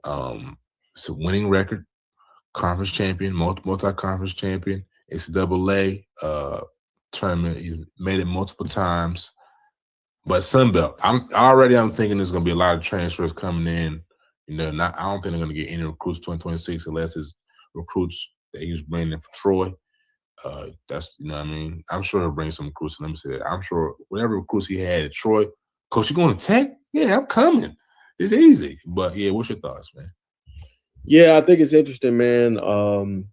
It's a winning record, conference champion, multi-conference champion. It's a AA tournament. He's made it multiple times. But Sunbelt, I'm thinking there's going to be a lot of transfers coming in. You know, I don't think they're going to get any recruits 2026 unless it's recruits that he's bringing in for Troy. That's, you know what I mean? I'm sure he'll bring some recruits. Let me say that. I'm sure whatever recruits he had at Troy, Coach, you going to Tech? Yeah, I'm coming. It's easy. But, yeah, what's your thoughts, man? Yeah, I think it's interesting, man. I'm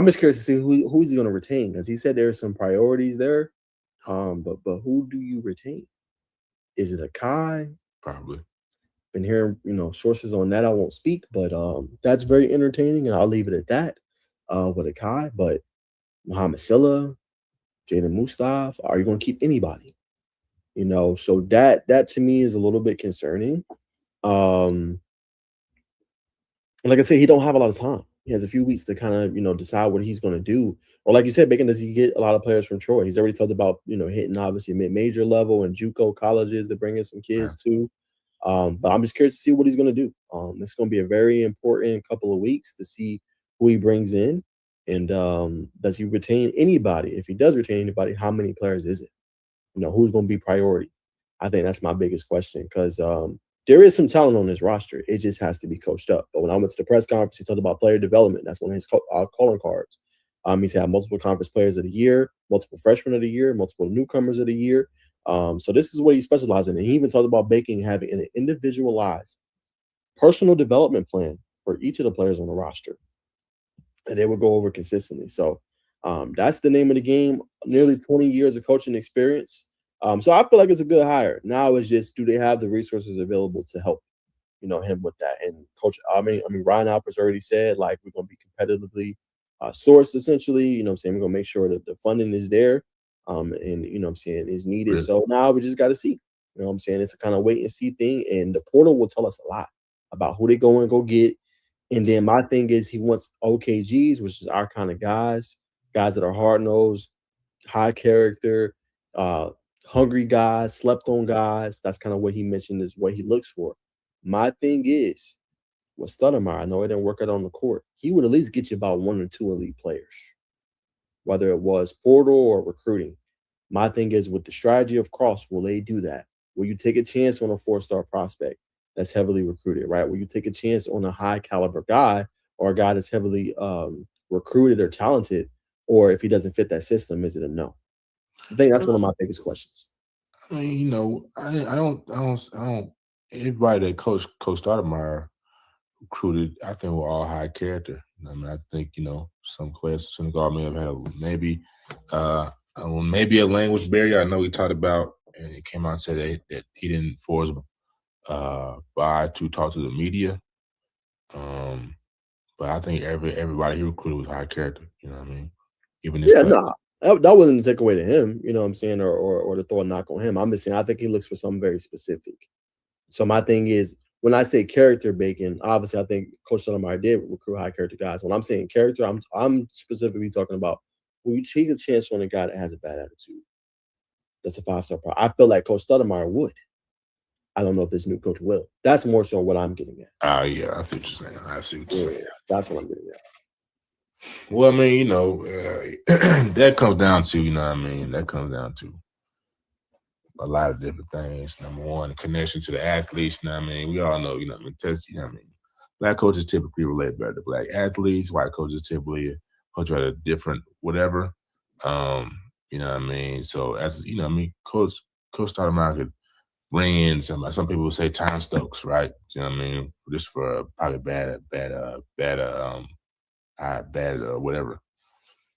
just curious to see who's he going to retain, because he said there are some priorities there. But who do you retain? Is it a Kai? Probably. Been hearing, you know, sources on that. I won't speak, but that's very entertaining, and I'll leave it at that. With a Kai, but Muhammad Silla, Jaden Mustaf, are you going to keep anybody? You know, so that to me is a little bit concerning. And like I said, he don't have a lot of time. He has a few weeks to kind of, you know, decide what he's going to do. Or like you said, Bacon, does he get a lot of players from Troy? He's already talked about, you know, hitting obviously mid-major level and JUCO colleges to bring in some kids too. But I'm just curious to see what he's going to do. It's going to be a very important couple of weeks to see who he brings in, and does he retain anybody? If he does retain anybody, how many players is it? You know, who's going to be priority? I think that's my biggest question, because there is some talent on this roster. It just has to be coached up. But when I went to the press conference, he talked about player development. That's one of his calling cards. He's had multiple conference players of the year, multiple freshmen of the year, multiple newcomers of the year. So this is what he specializes in. And he even talked about having an individualized personal development plan for each of the players on the roster, and they would go over consistently. So that's the name of the game. Nearly 20 years of coaching experience. So I feel like it's a good hire. Now it's just, do they have the resources available to help, him with that? And coach, I mean, Ryan Alpert's already said, like, we're going to be competitively sourced, essentially. What I'm saying, we're going to make sure that the funding is there, and what I'm saying, is needed. Really? So now we just got to see. What I'm saying, it's a kind of wait and see thing, and the portal will tell us a lot about who they go and go get. And then my thing is, he wants OKGs, which is our kind of guys that are hard nosed, high character, uh, hungry guys, slept on guys. That's kind of what he mentioned is what he looks for. My thing is, with Stoudemire, I know it didn't work out on the court. He would at least get you about one or two elite players, whether it was portal or recruiting. My thing is, with the strategy of Cross, will they do that? Will you take a chance on a four-star prospect that's heavily recruited, right? Will you take a chance on a high caliber guy or a guy that's heavily recruited or talented? Or if he doesn't fit that system, is it a no? I think that's one of my biggest questions. I mean, I don't. Everybody that Coach Stoudemire recruited, I think, were all high character. I mean, I think some players from Senegal may have had maybe a language barrier. I know he talked about, and he came out and said that he didn't force by to talk to the media. Um, but I think everybody he recruited was high character. You know what I mean? Even this Yeah, class. no, that wasn't to take away to him, you know what I'm saying, or to throw a knock on him. I'm just saying I think he looks for something very specific. So my thing is, when I say character bacon, obviously I think Coach Stoudemire did recruit high character guys. When I'm saying character, I'm specifically talking about, will you take a chance on a guy that has a bad attitude? That's a 5-star pro. I feel like Coach Stoudemire would. I don't know if this new coach will. That's more so what I'm getting at. Yeah, I see what you're saying. I see what you're Yeah, saying. that's what I'm getting at. Well, I mean, that comes down to, what I mean, that comes down to a lot of different things. Number one, the connection to the athletes. You know what I mean? We all know, I mean, black coaches typically relate better to black athletes. White coaches typically coach at a different whatever. You know what I mean? So as I mean, Coach Stoudemire could bring in some people would say Tom Stokes, right? You know what I mean? Just for probably whatever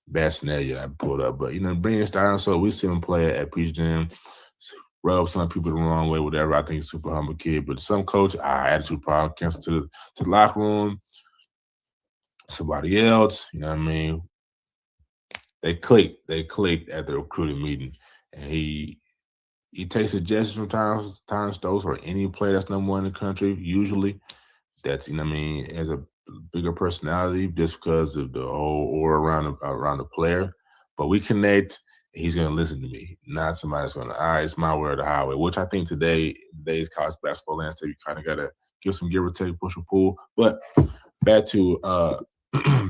bad scenario I pulled up. But bringing Stein, so we see him play at Peach Jam, rub some people the wrong way, whatever. I think he's a super humble kid. But some coach, attitude problem, cancel to the locker room. Somebody else, you know what I mean? They clicked at the recruiting meeting. And he takes suggestions from Tyron Stokes or any player that's number one in the country, usually. That's, what I mean, has a bigger personality just because of the whole aura around the player. But we connect, he's gonna listen to me, not somebody that's gonna, all right, it's my word or the highway, which I think today's college basketball landscape, you kind of gotta give or take, push or pull. But back to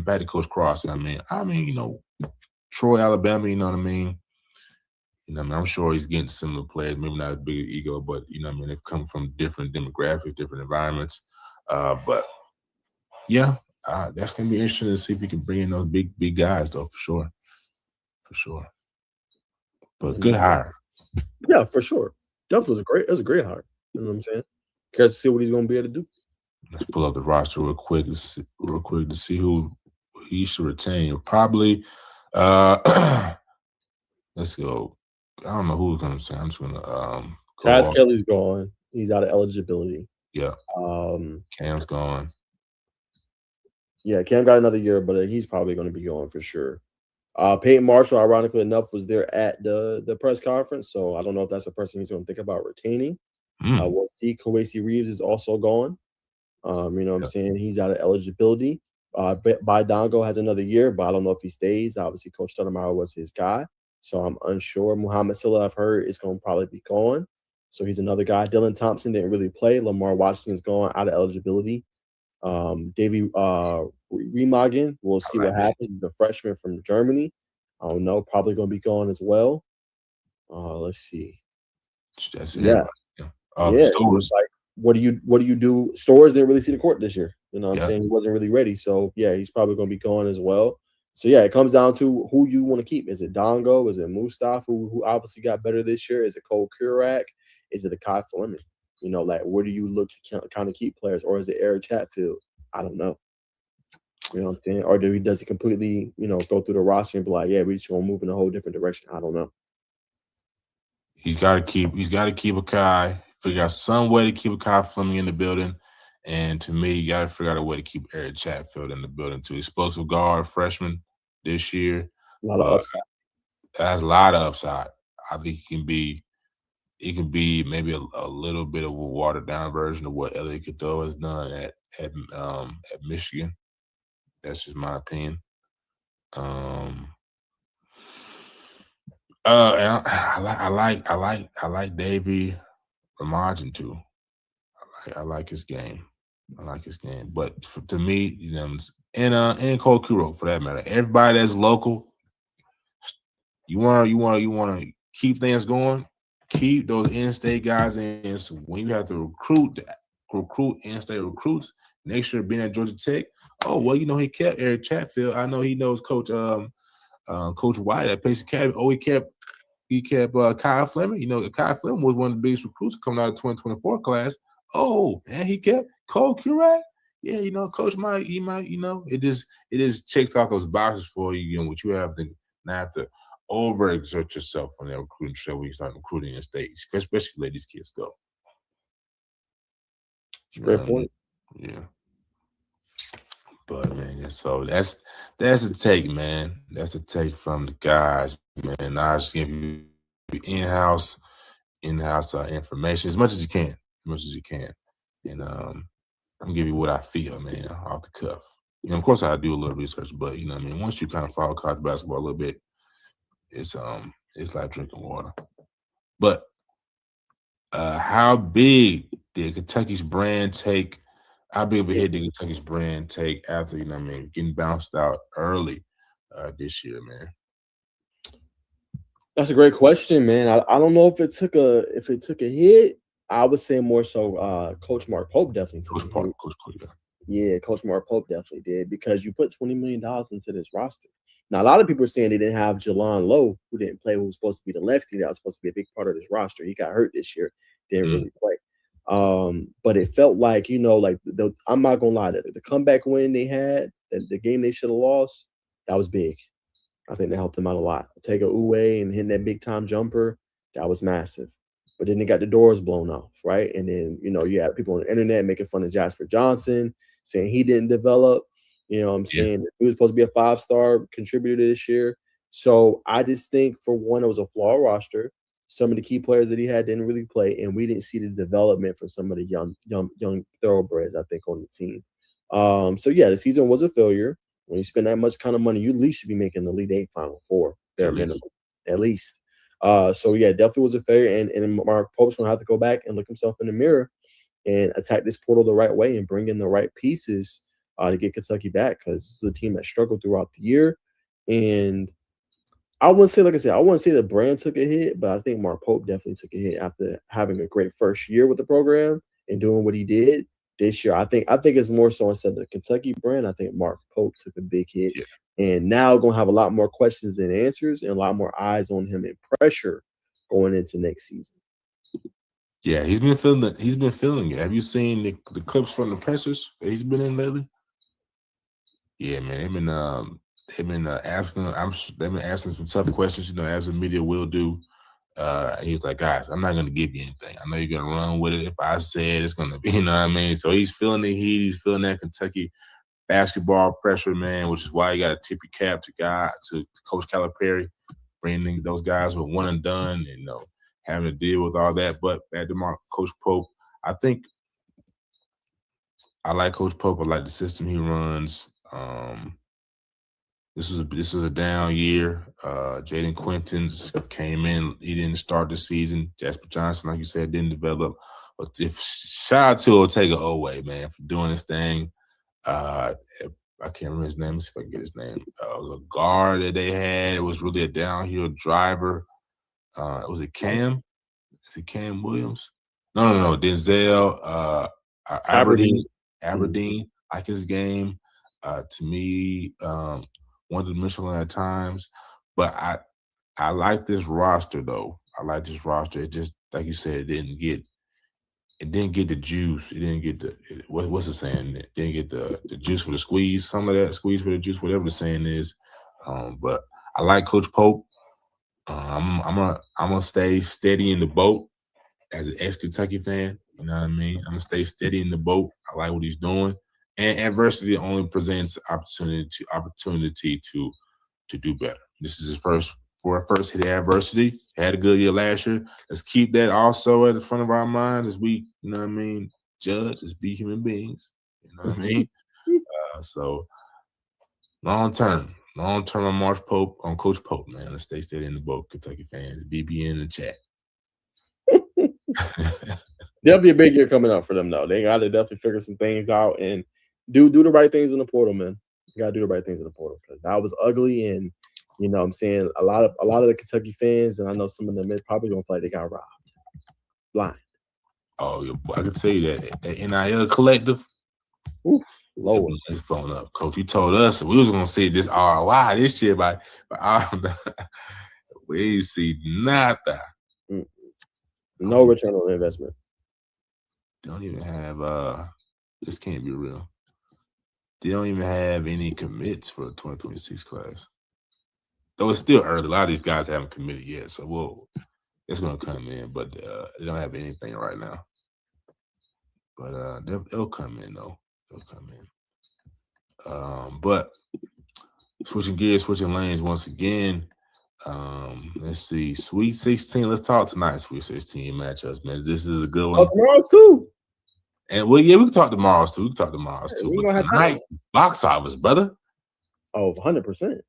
back to Coach Cross, you know what I mean, Troy, Alabama, you know what I mean? I'm sure he's getting similar players, maybe not as big an ego, but they've come from different demographics, different environments. But yeah, that's gonna be interesting to see if we can bring in those big guys, though, for sure. But good Mhm. hire. Yeah, for sure. Duff was a great hire. You know what I'm saying? Curious to see what he's gonna be able to do. Let's pull up the roster real quick to see who he should retain. Probably, uh, let's go. I don't know who's gonna say. I'm just gonna go Taz off. Kelly's gone. He's out of eligibility. Yeah, Um, Cam's gone. yeah, Cam got another year, but he's probably going to be going for sure. Peyton Marshall, ironically enough, was there at the press conference, so I don't know if that's a person he's going to think about retaining. Mm, We'll see. Kawasi Reeves is also gone. What I'm yeah. saying, he's out of eligibility. Dongo has another year, but I don't know if he stays. Obviously, Coach Stoudemire was his guy, so I'm unsure. Muhammad Silla, I've heard, is going to probably be gone, so he's another guy. Dylan Thompson didn't really play. Lamar Washington's gone out of eligibility. Davy Remagen, we'll see I what like that. happens. He's a freshman from Germany. I don't know, probably going to be gone as well. Let's see. That's Yeah, everybody. Yeah. yeah, and it's Stores. like, what do you do? Stores didn't really see the court this year. You know what I'm Yeah. saying? He wasn't really ready. So yeah, he's probably gonna be gone as well. So yeah, it comes down to who you want to keep. Is it Dongo? Is it Mustafa, who obviously got better this year? Is it Cole Kurak? Is it Akai Fleming? Like where do you look to kind of keep players, or is it Eric Chatfield? I don't know. You know what I'm saying? Or does he completely, go through the roster and be like, yeah, we just gonna move in a whole different direction? I don't know. He's got to keep a Kai. Figure out some way to keep a Kai Fleming in the building. And to me, you got to figure out a way to keep Eric Chatfield in the building too. Explosive guard freshman this year, A lot of but upside. has a lot of upside. I think he can be maybe a little bit of a watered down version of what Elliot Cadeau has done at Michigan. That's just my opinion. Um, and I like Davy Ramondre too. I like his game. I like his game. But to me, and Cole Kuro for that matter, everybody that's local, you wanna keep things going. Keep those in-state guys in. So when you have to recruit in-state recruits next year, being at Georgia Tech. Oh well, he kept Eric Chatfield. I know he knows Coach White at Pace Academy. Oh, he kept Kyle Fleming. Kyle Fleming was one of the biggest recruits coming out of the 2024 class. Oh, man, he kept Cole Curate. Yeah, Coach might, he might, it just checks off those boxes for you, which you have to not have to overexert yourself on that recruiting show when you start recruiting in states, especially let these kids go. It's a You know great what I mean? point. Yeah. But man, so that's a take, man. That's a take from the guys, man. I just give you in-house information as much as you can, and I'm gonna give you what I feel, man, off the cuff. Of course, I do a little research, but what I mean, once you kind of follow college basketball a little bit, it's like drinking water. But how big did Kentucky's brand take? How big of a hit did Kentucky's brand take after getting bounced out early this year, man? That's a great question, man. I don't know if it took a hit. I would say more so Coach Mark Pope definitely took a hit. Coach Pope, yeah. Yeah, Coach Mark Pope definitely did because you put $20 million into this roster. Now, a lot of people are saying they didn't have Jelon Lowe, who didn't play, who was supposed to be the lefty that was supposed to be a big part of this roster. He got hurt this year, didn't Mm, really play. But it felt like, like I'm not gonna lie, the comeback win they had, the game they should have lost, that was big. I think that helped him out a lot. Take a Uwe and hitting that big time jumper, that was massive. But then they got the doors blown off, right? And then, you had people on the internet making fun of Jasper Johnson, saying he didn't develop. You know what I'm yeah, saying? He was supposed to be a 5-star contributor this year. So I just think for one, it was a flawed roster. Some of the key players that he had didn't really play, and we didn't see the development from some of the young thoroughbreds, I think, on the team. So yeah, the season was a failure. When you spend that much kind of money, you at least should be making the Elite Eight, Final Four, bare at minimum, least. at least. So yeah, definitely was a failure, and Mark Pope's gonna have to go back and look himself in the mirror and attack this portal the right way and bring in the right pieces to get Kentucky back because this is a team that struggled throughout the year. And I wouldn't say, like I said, I wouldn't say the brand took a hit, but I think Mark Pope definitely took a hit after having a great first year with the program and doing what he did this year. I think it's more so instead of the Kentucky brand. I think Mark Pope took a big hit, Yeah, and now gonna have a lot more questions and answers and a lot more eyes on him and pressure going into next season. yeah. He's been feeling it. Have you seen the clips from the pressers that he's been in lately? Yeah, man. They've been asking. They've been asking some tough questions. As the media will do. He's like, guys, I'm not gonna give you anything. I know you're gonna run with it. If I say it, it's gonna be, you know what I mean. So he's feeling the heat. He's feeling that Kentucky basketball pressure, man. Which is why you got to tip your cap to Coach Calipari, bringing those guys who are one and done, and having to deal with all that. But back to Coach Pope, I think I like Coach Pope. I like the system he runs. This was a down year. Jaden Quintons came in. He didn't start the season. Jasper Johnson, like you said, didn't develop. But shout out to Ortega Oweh, man, for doing his thing. Uh, I can't remember his name. Let's see if I can get his name. It was a guard that they had. It was really a downhill driver. Was it Cam? Is it Cam Williams? No. Denzel Aberdeen. Aberdeen. Mhm. Aberdeen, like his game. To me, one-dimensional at times. But I like this roster though. I like this roster. It just like you said, it didn't get it didn't get the juice. It didn't get the what's the saying? It didn't get the juice for the squeeze. Some of that squeeze for the juice, whatever the saying is. But I like Coach Pope. I'm gonna stay steady in the boat as an ex-Kentucky fan. You know what I mean? I'm gonna stay steady in the boat. I like what he's doing, and adversity only presents opportunity to do better. This is his first hit of adversity. Had a good year last year. Let's keep that also at the front of our minds as we, you know what I mean, judge, as be human beings. You know what I mean? So long term on March Pope, on Coach Pope, man. Let's stay steady in the boat, Kentucky fans. BB in the chat. There'll be a big year coming up for them, though. They got to definitely figure some things out and do the right things in the portal, man. You got to do the right things in the portal because that was ugly, and you know, what I'm saying a lot of the Kentucky fans, and I know some of them is probably gonna feel like they got robbed, blind. Oh, I can tell you that NIL collective. Ooh, Lord, his phone up, Coach. You told us we was gonna see this ROI this year, but we see nothing. No return on investment. Don't even have this can't be real. They don't even have any commits for the 2026 class. Though it's still early. A lot of these guys haven't committed yet, so it's gonna come in, but they don't have anything right now. But they'll come in though. They'll come in. But switching gears, switching lanes once again. Let's see. Sweet 16. Let's talk tonight. Sweet 16 matchups, man. This is a good one. Oh, tomorrow's too. And well, yeah, we can talk tomorrow's too. We can talk tomorrow's too. But tonight, box office, brother. Oh, 100%.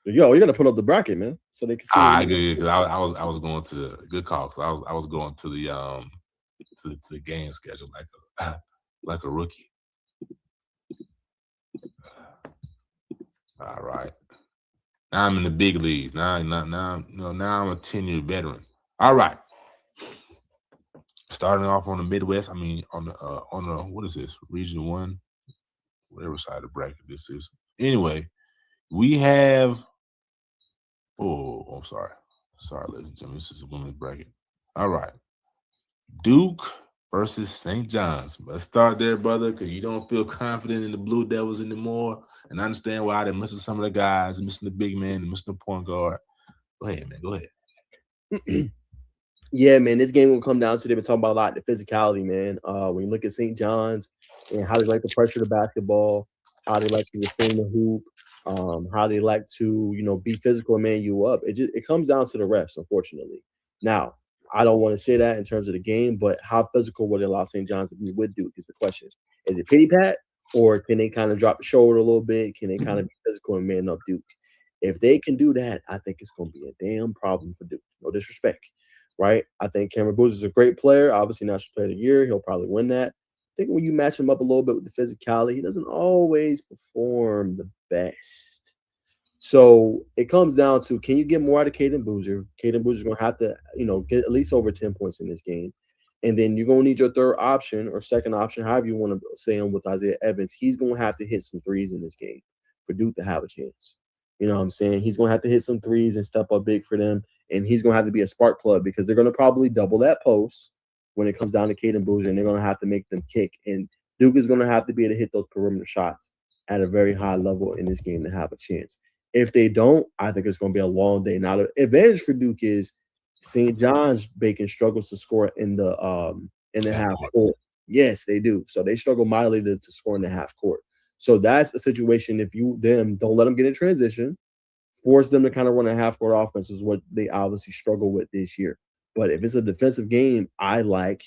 Yo, you're gonna put up the bracket, man, so they can see. Good. Because I was going to the good call. Because I was going to the game schedule like a rookie. All right. Now I'm in the big leagues. Now I'm a 10-year veteran. All right. Starting off on the Midwest. I mean, on the what is this? Region 1, whatever side of the bracket this is. Anyway, we have. Oh, I'm sorry. Sorry, ladies and gentlemen. This is a women's bracket. All right. Duke versus St. John's. Let's start there, brother, because you don't feel confident in the Blue Devils anymore. And I understand why they're missing some of the guys, they're missing the big man, they're missing the point guard. Go ahead, man. Go ahead. Yeah, man, this game will come down to they've been talking about a lot the physicality, man. When you look at St. John's and how they like to pressure the basketball, how they like to defend the hoop, how they like to, you know, be physical and man you up. It comes down to the refs, unfortunately. Now, I don't want to say that in terms of the game, but how physical will they allow St. John's to be with Duke is the question. Is it pity pat, or can they kind of drop the shoulder a little bit? Can they kind of be physical and man up Duke? If they can do that, I think it's going to be a damn problem for Duke. No disrespect, right? I think Cameron Boozer is a great player, obviously National Player of the Year. He'll probably win that. I think when you match him up a little bit with the physicality, he doesn't always perform the best. So it comes down to, can you get more out of Caden Boozer? Caden Boozer's going to have to, you know, get at least over 10 points in this game. And then you're going to need your third option or second option, however you want to say him, with Isaiah Evans. He's going to have to hit some threes in this game for Duke to have a chance. You know what I'm saying? He's going to have to hit some threes and step up big for them. And he's going to have to be a spark plug because they're going to probably double that post when it comes down to Caden Boozer, and they're going to have to make them kick. And Duke is going to have to be able to hit those perimeter shots at a very high level in this game to have a chance. If they don't, I think it's going to be a long day. Now, the advantage for Duke is St. John's Bacon struggles to score in the half court. Yes, they do. So they struggle mightily to score in the half court. So that's a situation. If you don't let them get in transition, force them to kind of run a half court offense is what they obviously struggle with this year. But if it's a defensive game, I like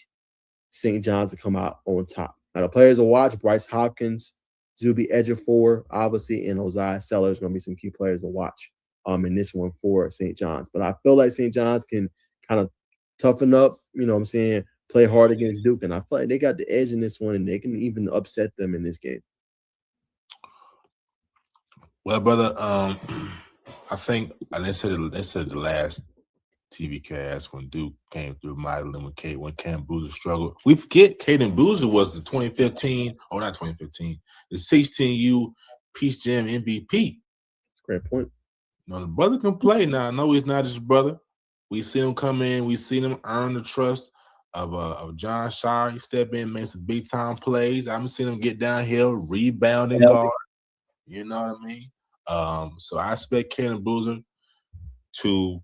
St. John's to come out on top. Now the players to watch: Bryce Hopkins, Zuby Ejiofor, obviously, and Ozai Sellers going to be some key players to watch in this one for St. John's. But I feel like St. John's can kind of toughen up, you know what I'm saying, play hard against Duke. And I feel like they got the edge in this one, and they can even upset them in this game. Well, brother, I think they said the last TV cast when Duke came through mightily when Cam Boozer struggled. We forget Caden Boozer was the 2015, or not 2015, the 16U Peace Jam MVP. Great point. You know, the brother can play now. I know he's not his brother. We see him come in. We seen him earn the trust of John Shire. He stepped in, made some big time plays. I've seen him get downhill, rebounding Hell guard. You know what I mean? So I expect Kalen Boozer to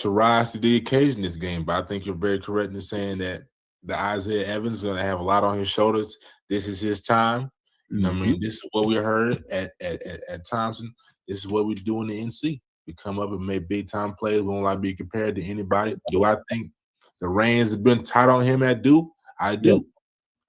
rise to the occasion this game. But I think you're very correct in saying that the Isaiah Evans is going to have a lot on his shoulders. This is his time. You know what I Mhm. mean? This is what we heard at Thompson. This is what we do in the NC. We come up and make big time plays. We don't like to be compared to anybody. Do I think the reins have been tight on him at Duke? I Yep. do.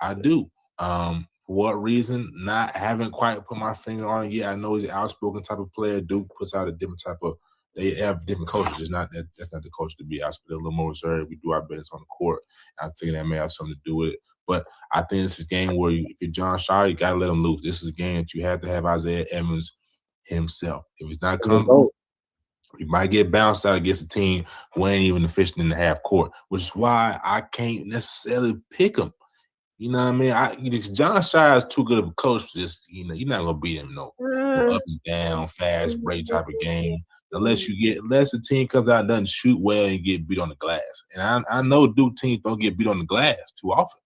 I do. For what reason? Not haven't quite put my finger on it yet. I know he's an outspoken type of player. Duke puts out a different type of. They have different coaches. It's not that that's not the coach to be. I spit a little more reserved. We do our business on the court. I think that may have something to do with it. But I think this is a game where if you're John Shire, you got to let him loose. This is a game that you have to have Isaiah Evans himself. If he's not And they comfortable, don't. you might get bounced out against a team who ain't even efficient in the half court, which is why I can't necessarily pick him. You know what I mean? John Shire is too good of a coach for this. You know, you're not gonna beat him no up and down, fast break type of game. Unless the team comes out and doesn't shoot well and get beat on the glass. And I know Duke teams don't get beat on the glass too often.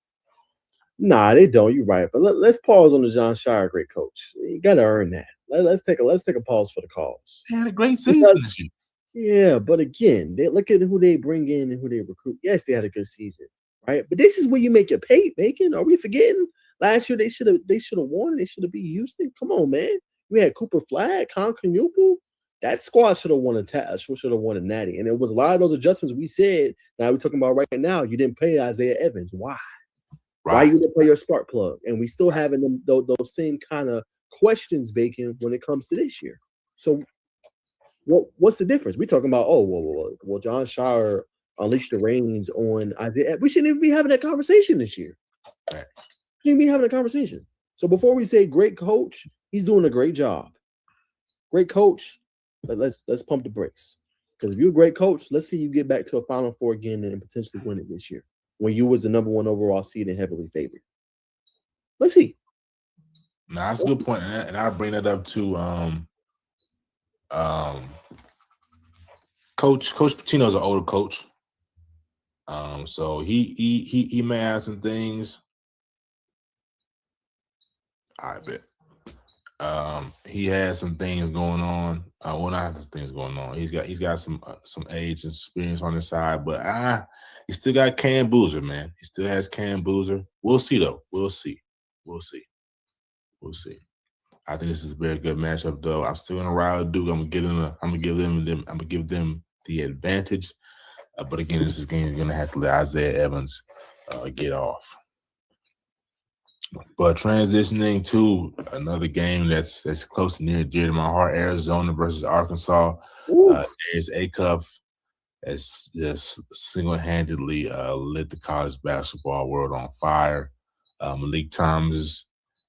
Nah, they don't. You're right. But let's pause on the John Shire, great coach. You got to earn that. Let's take a pause for the cause. They had a great Because season this year. yeah, but again, they look at who they bring in and who they recruit. Yes, they had a good season, right? But this is where you make your pay, Bacon. Are we forgetting? Last year they should have won. They should have beat Houston. Come on, man. We had Cooper Flag, Con Canupu. That squad should have won a task. Should have won a natty. And it was a lot of those adjustments we said. Now we're talking about right now. You didn't pay Isaiah Evans. Why? Why Right. you didn't play your spark plug? And we still having those same kind of questions, Bacon, when it comes to this year. So what's the difference? We talking about well, John Shire unleashed the reins on Isaiah. We shouldn't even be having that conversation this year. Right. We shouldn't be having a conversation. So before we say great coach, he's doing a great job. Great coach, but let's pump the brakes. Because if you're a great coach, let's see you get back to a Final Four again and potentially win it this year when you was the number one overall seed and heavily favored. Let's see. Nah, that's a good point. And I bring that up to um Coach Pitino's an older coach. So he may have some things. I bet. He has some things going on. Well, not some things going on. He's got some age and experience on his side, but he still got Cam Boozer, man. He still has Cam Boozer. We'll see though. We'll see. We'll see. We'll see. I think this is a very good matchup, though. I'm still gonna ride with Duke. I'm gonna give them the advantage. But again, this is a game you're gonna have to let Isaiah Evans get off. But transitioning to another game that's close and near and dear to my heart, Arizona versus Arkansas. There's Acuff has just single-handedly lit the college basketball world on fire. Malik Thomas,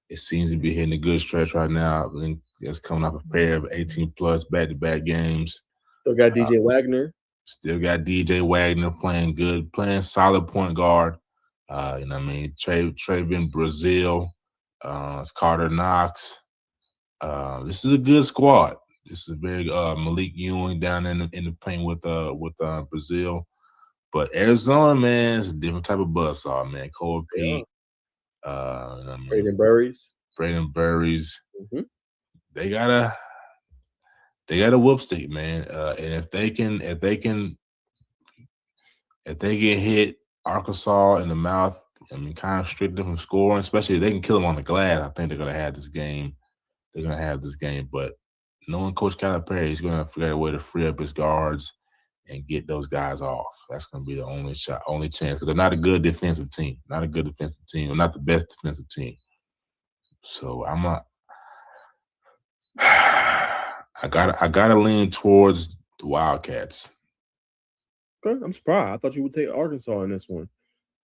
it seems to be hitting a good stretch right now. I think it's coming off a pair of 18-plus back-to-back games. Still got DJ Wagner. Still got DJ Wagner playing good, playing solid point guard. You know what I mean? Traven Brazil, Carter Knox. This is a good squad. This is very Malik Ewing down in the paint with Brazil. But Arizona, man, is a different type of buzzsaw, man. Cole Pete, you know what I mean? Braden Burries. Braden Burries. Mm-hmm. They got a whoop stick, man. And if they can hit Arkansas in the mouth, I mean, kind of restrict them from scoring, especially if they can kill them on the glass, I think they're gonna have this game. They're gonna have this game. But knowing Coach Calipari, he's gonna figure out a way to free up his guards and get those guys off. That's gonna be the only chance, because they're not a good defensive team. Not a good defensive team. Or not the best defensive team. So I gotta lean towards the Wildcats. Okay, I'm surprised. I thought you would take Arkansas in this one.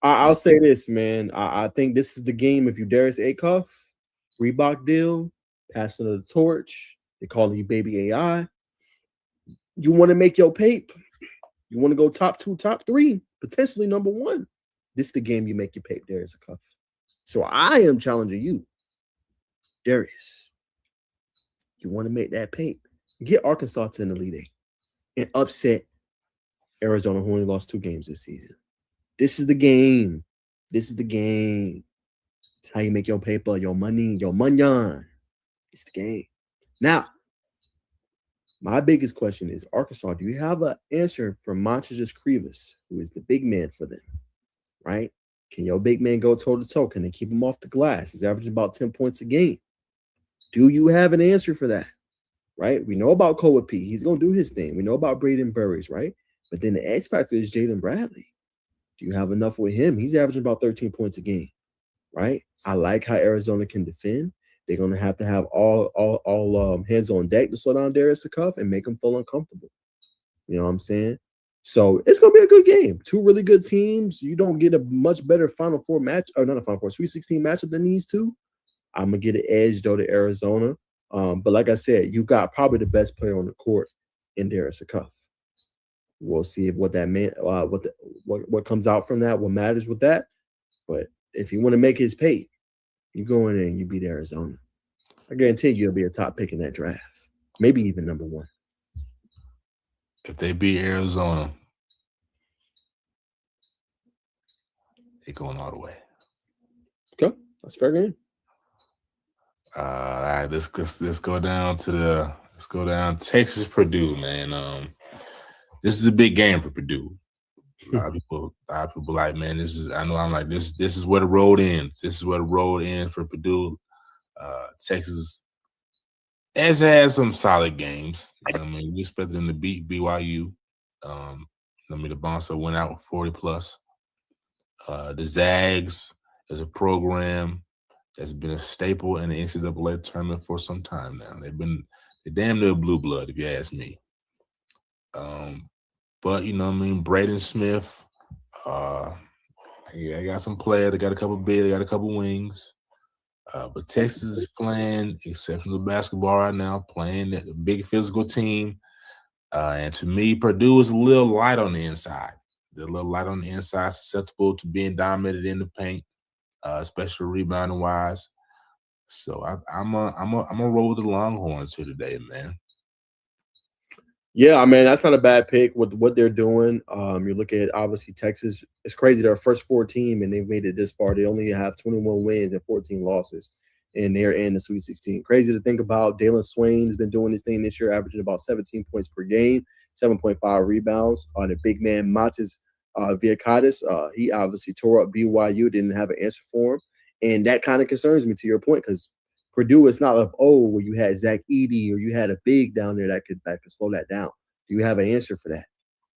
I'll say this, man. I think this is the game. If you Darius Acuff, Reebok deal, passing of the torch. They call you Baby AI. You want to make your pape. You want to go top 2, top 3, potentially number 1. This is the game you make your pape, Darius Acuff. So I am challenging you, Darius. You want to make that pape. Get Arkansas to an Elite Eight and upset Arizona, who only lost 2 games this season. This is the game. This is the game. It's how you make your paper, your money, your munyon. It's the game. Now, my biggest question is Arkansas, do you have an answer for Montages Krivas, who is the big man for them, right? Can your big man go toe to toe? Can they keep him off the glass? He's averaging about 10 points a game. Do you have an answer for that? Right? We know about Koa P. He's going to do his thing. We know about Braden Burries, right? But then the X factor is Jaden Bradley. Do you have enough with him? He's averaging about 13 points a game, right? I like how Arizona can defend. They're going to have all hands on deck to slow down Darius Cuff and make him feel uncomfortable. You know what I'm saying? So it's going to be a good game. Two really good teams. You don't get a much better Final Four match, or not a Final Four, Sweet 16 matchup than these two. I'm going to get an edge, though, to Arizona. But like I said, you got probably the best player on the court in Darius Cuff. We'll see what that man, what comes out from that, what matters with that. But if you want to make his pay, you go in there and you beat Arizona. I guarantee you'll be a top pick in that draft, maybe even number one. If they beat Arizona, they're going all the way. Okay, that's fair game. All right, let's go down to Texas Purdue, man. This is a big game for Purdue. A lot of people like, man, this is. I know I'm like this. This is where the road ends. This is where the road ends for Purdue. Texas has had some solid games. I mean, we expected them to beat BYU. The Bonser went out with 40 plus. The Zags is a program that's been a staple in the NCAA tournament for some time now. They're damn near blue blood, if you ask me. But Braden Smith, they got some players. They got a couple bigs. They got a couple wings. But Texas is playing exceptional basketball right now, playing a big physical team. And to me, Purdue is a little light on the inside. They're a little light on the inside, susceptible to being dominated in the paint, especially rebounding wise. So I'm a roll with the Longhorns here today, man. Yeah, I mean, that's not a bad pick with what they're doing. You look at, obviously, Texas. It's crazy. They're a first four team, and they've made it this far. They only have 21 wins and 14 losses, and they're in the Sweet 16. Crazy to think about. Dalen Swain has been doing this thing this year, averaging about 17 points per game, 7.5 rebounds. The big man, Matis Viakatis, he obviously tore up BYU, didn't have an answer for him. And that kind of concerns me, to your point, because Purdue is not like, where you had Zach Edey or you had a big down there that could slow that down. Do you have an answer for that?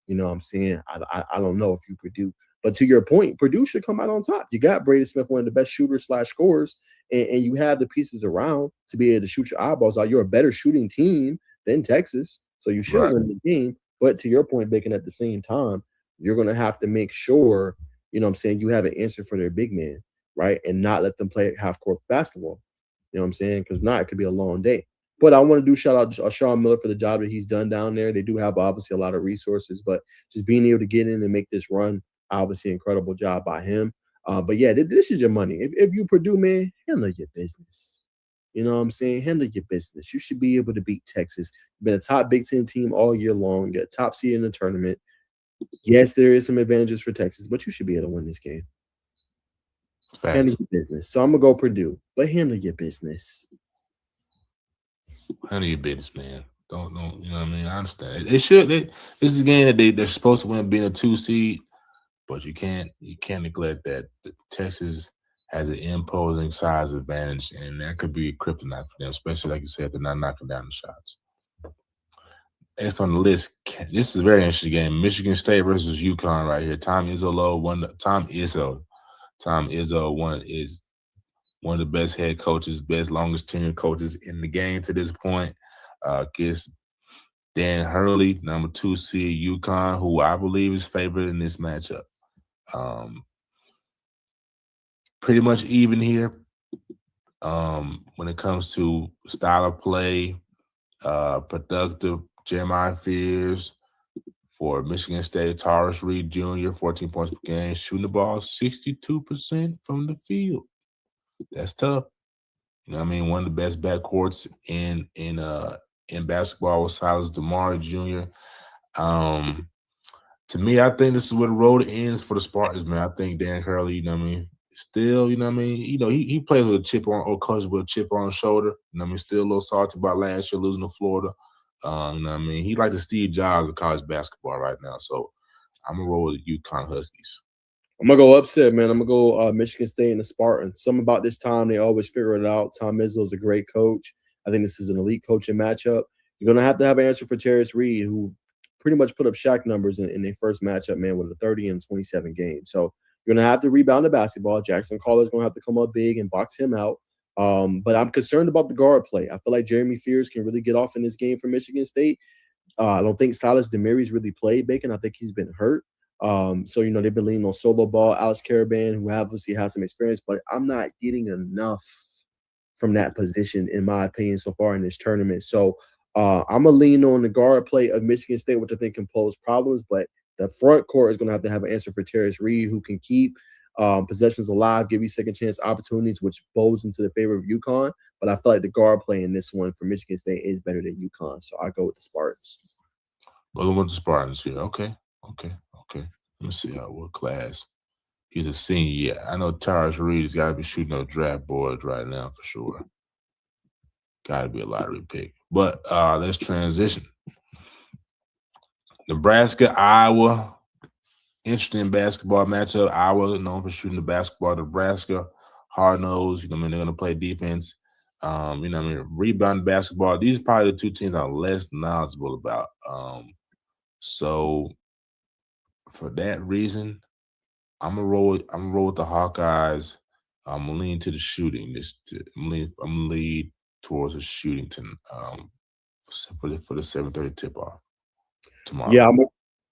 You know what I'm saying? I don't know if you Purdue. But to your point, Purdue should come out on top. You got Braden Smith, one of the best shooters / scorers, and you have the pieces around to be able to shoot your eyeballs out. You're a better shooting team than Texas, so you should win the game. But to your point, Bacon, at the same time, you're going to have to make sure, you have an answer for their big man, right? And not let them play half-court basketball. You know what I'm saying? Because not, it could be a long day. But I want to do shout out to Sean Miller for the job that he's done down there. They do have obviously a lot of resources, but just being able to get in and make this run, obviously incredible job by him. But yeah, this is your money. If you Purdue, man, handle your business. You know what I'm saying? Handle your business. You should be able to beat Texas. You've been a top Big Ten team all year long. You're a top seed in the tournament. Yes, there is some advantages for Texas, but you should be able to win this game. Facts. Handle your business. So I'm gonna go Purdue, but handle your business. Handle your business, man. Don't you know what I mean? I understand. This is a game that they're supposed to win, being a 2 seed, but you can't neglect that Texas has an imposing size advantage, and that could be a kryptonite for them, especially like you said, they're not knocking down the shots. Next on the list, this is a very interesting game. Michigan State versus UConn right here. Tom Izzo is one of the best head coaches, best longest tenured coaches in the game to this point. Gets Dan Hurley, number 2 seed UConn, who I believe is favored in this matchup. Pretty much even here. When it comes to style of play, productive Jeremiah Fears for Michigan State, Taurus Reed Jr., 14 points per game, shooting the ball 62% from the field. That's tough. You know what I mean? One of the best backcourts in basketball with Silas DeMar Jr. To me, I think this is where the road ends for the Spartans, man. I think Dan Hurley, you know what I mean, still, you know what I mean, he plays with a chip on or coaches with a chip on his shoulder. You know what I mean, still a little salty about last year losing to Florida. You know what I mean? He like the Steve Jobs of college basketball right now. So I'm gonna roll with the UConn Huskies. I'm gonna go upset, man. I'm gonna go Michigan State and the Spartans. Something about this time they always figure it out. Tom Izzo's a great coach. I think this is an elite coaching matchup. You're gonna have an answer for Terrence Reed, who pretty much put up Shaq numbers in their first matchup, man, with a 30 and 27 game. So you're gonna have to rebound the basketball. Jackson Collar's gonna have to come up big and box him out. But I'm concerned about the guard play. I feel like Jeremy Fears can really get off in this game for Michigan State. I don't think Silas Demiri's really played Bacon. I think he's been hurt. So they've been leaning on solo ball, Alex Caravan, who obviously has some experience, but I'm not getting enough from that position, in my opinion, so far in this tournament. So I'm gonna lean on the guard play of Michigan State, which I think can pose problems, but the front court is gonna have an answer for Terrence Reed, who can keep possessions alive, give you second chance opportunities, which bodes into the favor of UConn. But I feel like the guard play in this one for Michigan State is better than UConn, so I go with the Spartans. Well, with the Spartans here. Okay, okay, okay. Let me see what class. He's a senior. Yeah, I know Tyrus Reed has got to be shooting up draft boards right now for sure. Got to be a lottery pick. But let's transition. Nebraska, Iowa. Interesting basketball matchup. Iowa known for shooting the basketball. Nebraska, hard nosed. They're going to play defense. Rebound basketball. These are probably the two teams I'm less knowledgeable about. So for that reason, I'm gonna roll with the Hawkeyes. I'm gonna lean to the shooting. I'm gonna lead towards the shooting for the 7:30 tip off tomorrow. Yeah, I'm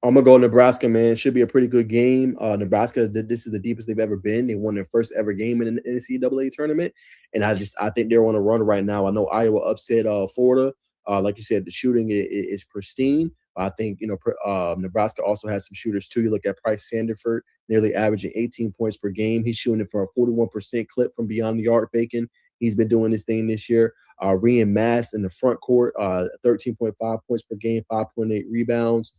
gonna go Nebraska, man. Should be a pretty good game. Nebraska, this is the deepest they've ever been. They won their first ever game in an NCAA tournament, and I think they're on a run right now. I know Iowa upset Florida. Like you said, the shooting is pristine. I think Nebraska also has some shooters too. You look at Price Sandiford, nearly averaging 18 points per game. He's shooting it for a 41% clip from beyond the arc. Bacon. He's been doing this thing this year. Rian Mass in the front court, 13.5 points per game, 5.8 rebounds.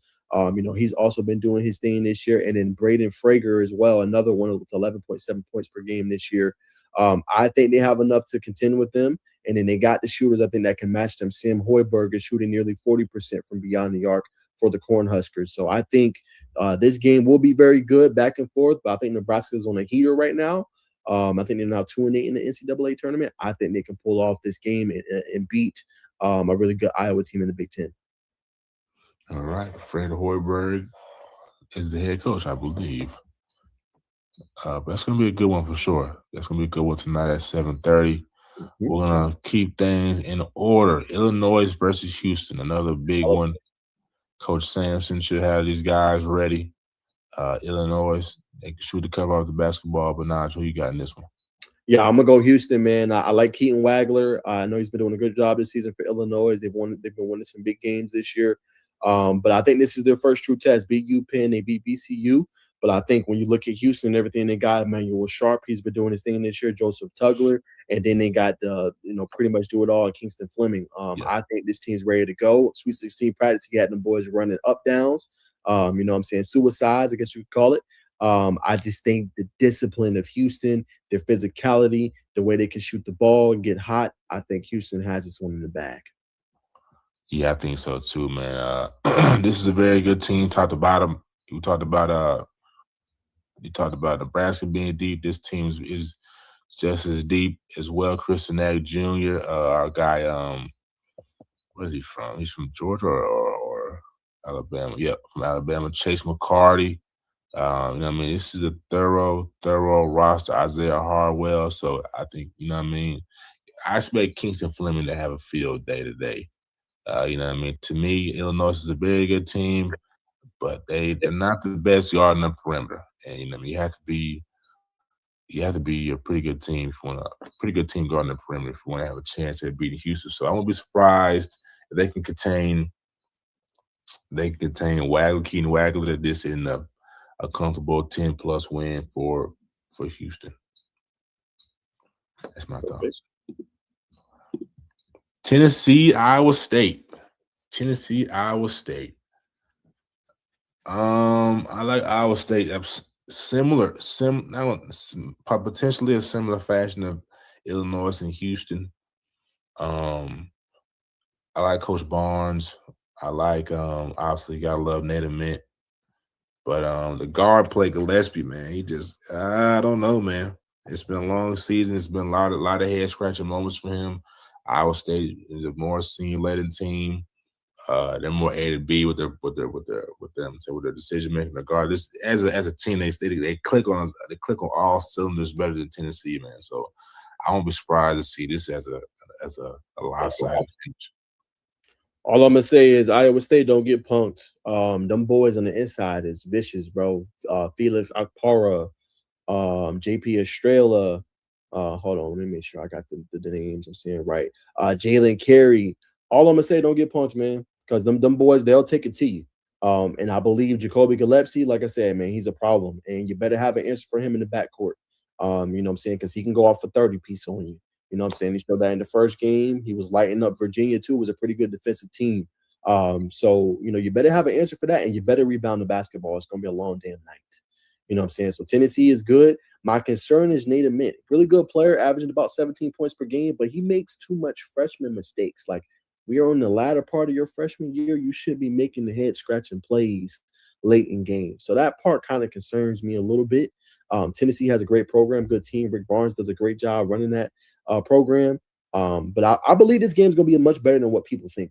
He's also been doing his thing this year. And then Braden Frager as well, another one with 11.7 points per game this year. I think they have enough to contend with them. And then they got the shooters, I think, that can match them. Sam Hoiberg is shooting nearly 40% from beyond the arc for the Cornhuskers. So I think this game will be very good back and forth. But I think Nebraska is on a heater right now. I think they're now 2-8 in the NCAA tournament. I think they can pull off this game and beat a really good Iowa team in the Big Ten. All right, Fred Hoiberg is the head coach, I believe. But that's gonna be a good one for sure. That's gonna be a good one tonight at 7:30. We're gonna keep things in order. Illinois versus Houston, another big one. Coach Sampson should have these guys ready. Illinois, they can shoot the cover off the basketball, but not who you got in this one. Yeah, I'm gonna go Houston, man. I like Keaton Wagler. I know he's been doing a good job this season for Illinois. They've been winning some big games this year. But I think this is their first true test. Beat UPenn, they beat VCU. But I think when you look at Houston and everything they got, Emmanuel Sharp, he's been doing his thing this year. Joseph Tugler, and then they got pretty much do it all. Kingston Fleming. I think this team's ready to go. Sweet 16 practice, he had them boys running up downs. What I'm saying, suicides, I guess you could call it. I just think the discipline of Houston, their physicality, the way they can shoot the ball and get hot, I think Houston has this one in the bag. Yeah, I think so too, man. This is a very good team. Talked about them. You talked about Nebraska being deep. This team is just as deep as well. Christian Nag Jr., our guy, where is he from? He's from Georgia or Alabama. Yep, from Alabama. Chase McCarty. This is a thorough roster. Isaiah Harwell. So I think, I expect Kingston Fleming to have a field day today. To me, Illinois is a very good team, but they're not the best guard on the perimeter. And you have to be a pretty good team pretty good team guarding the perimeter if you want to have a chance at beating Houston. So I won't be surprised if they can contain Keaton Wagler to this in a comfortable 10+ win for Houston. That's my thoughts. Tennessee, Iowa State. I like Iowa State. Similar, potentially a similar fashion of Illinois and Houston. Um, I like Coach Barnes. I like obviously you gotta love Native Mint. But the guard play Gillespie, man, he just I don't know, man. It's been a long season. It's been a lot of head scratching moments for him. Iowa State is a more senior laden team. They're more A to B with their decision making. Regardless, as a team, they click on all cylinders better than Tennessee, man. So I won't be surprised to see this as a lopsided finish. All I'm gonna say is Iowa State don't get punked. Them boys on the inside is vicious, bro. Felix Akpara, JP Estrella. Hold on, let me make sure I got the names I'm saying right. Jalen Carey. All I'm gonna say, don't get punched, man, because them boys they'll take it to you. And I believe Jacoby Gillespie, like I said, man, he's a problem, and you better have an answer for him in the backcourt. You know what I'm saying? Because he can go off for 30 piece on you. You know what I'm saying? He showed that in the first game. He was lighting up Virginia too. It was a pretty good defensive team. So you better have an answer for that, and you better rebound the basketball. It's gonna be a long damn night. You know what I'm saying? So Tennessee is good. My concern is Native Mint. Really good player, averaging about 17 points per game, but he makes too much freshman mistakes. Like we are on the latter part of your freshman year, you should be making the head scratching plays late in games. So that part kind of concerns me a little bit. Tennessee has a great program, good team. Rick Barnes does a great job running that program. But I believe this game is going to be much better than what people think.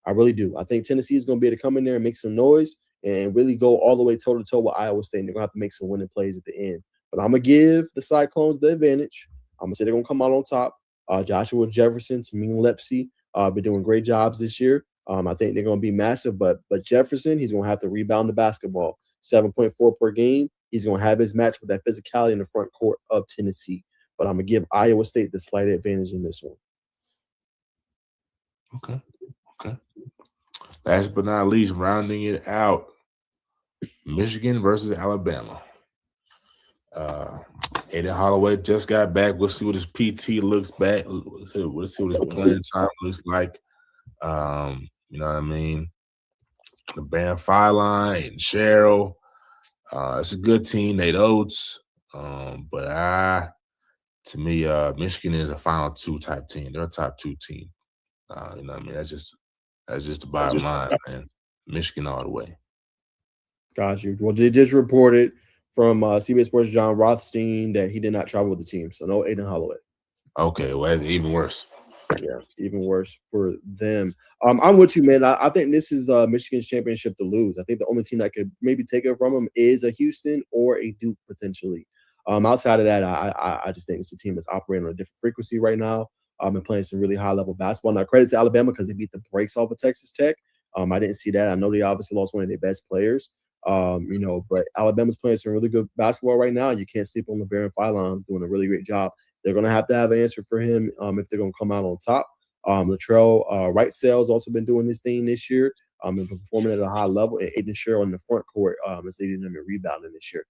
I really do. I think Tennessee is going to be able to come in there and make some noise and really go all the way toe to toe with Iowa State. And they're going to have to make some winning plays at the end. But I'm going to give the Cyclones the advantage. I'm going to say they're going to come out on top. Joshua Jefferson, Tamine Lepsy, been doing great jobs this year. I think they're going to be massive. But Jefferson, he's going to have to rebound the basketball. 7.4 per game. He's going to have his match with that physicality in the front court of Tennessee. But I'm going to give Iowa State the slight advantage in this one. Okay, okay. Last but not least, rounding it out, Michigan versus Alabama. Uh, Aiden Holloway just got back. We'll see what his PT looks back. We'll see what his playing time looks like. You know what I mean? The band Fire Line and Cheryl. It's a good team. Nate Oates. But to me, Michigan is a final two type team. They're a top two team. You know what I mean? That's just the bottom line, man. Michigan all the way. Got you. Well, they just reported from CBS Sports John Rothstein that he did not travel with the team, so no Aiden Holloway. Okay, well, that's even worse. Yeah, even worse for them. I'm with you, man. I think this is Michigan's championship to lose. I think the only team that could maybe take it from them is a Houston or a Duke potentially. Outside of that, I just think it's a team that's operating on a different frequency right now. And playing some really high level basketball. Now, credit to Alabama because they beat the brakes off of Texas Tech. I didn't see that. I know they obviously lost one of their best players. But Alabama's playing some really good basketball right now. You can't sleep on the Baron Philon, doing a really great job. They're going to have an answer for him if they're going to come out on top. Latrell Wright Sales also been doing this thing this year. And been performing at a high level. And Aiden Sherrill in the front court is leading them in rebounding this year.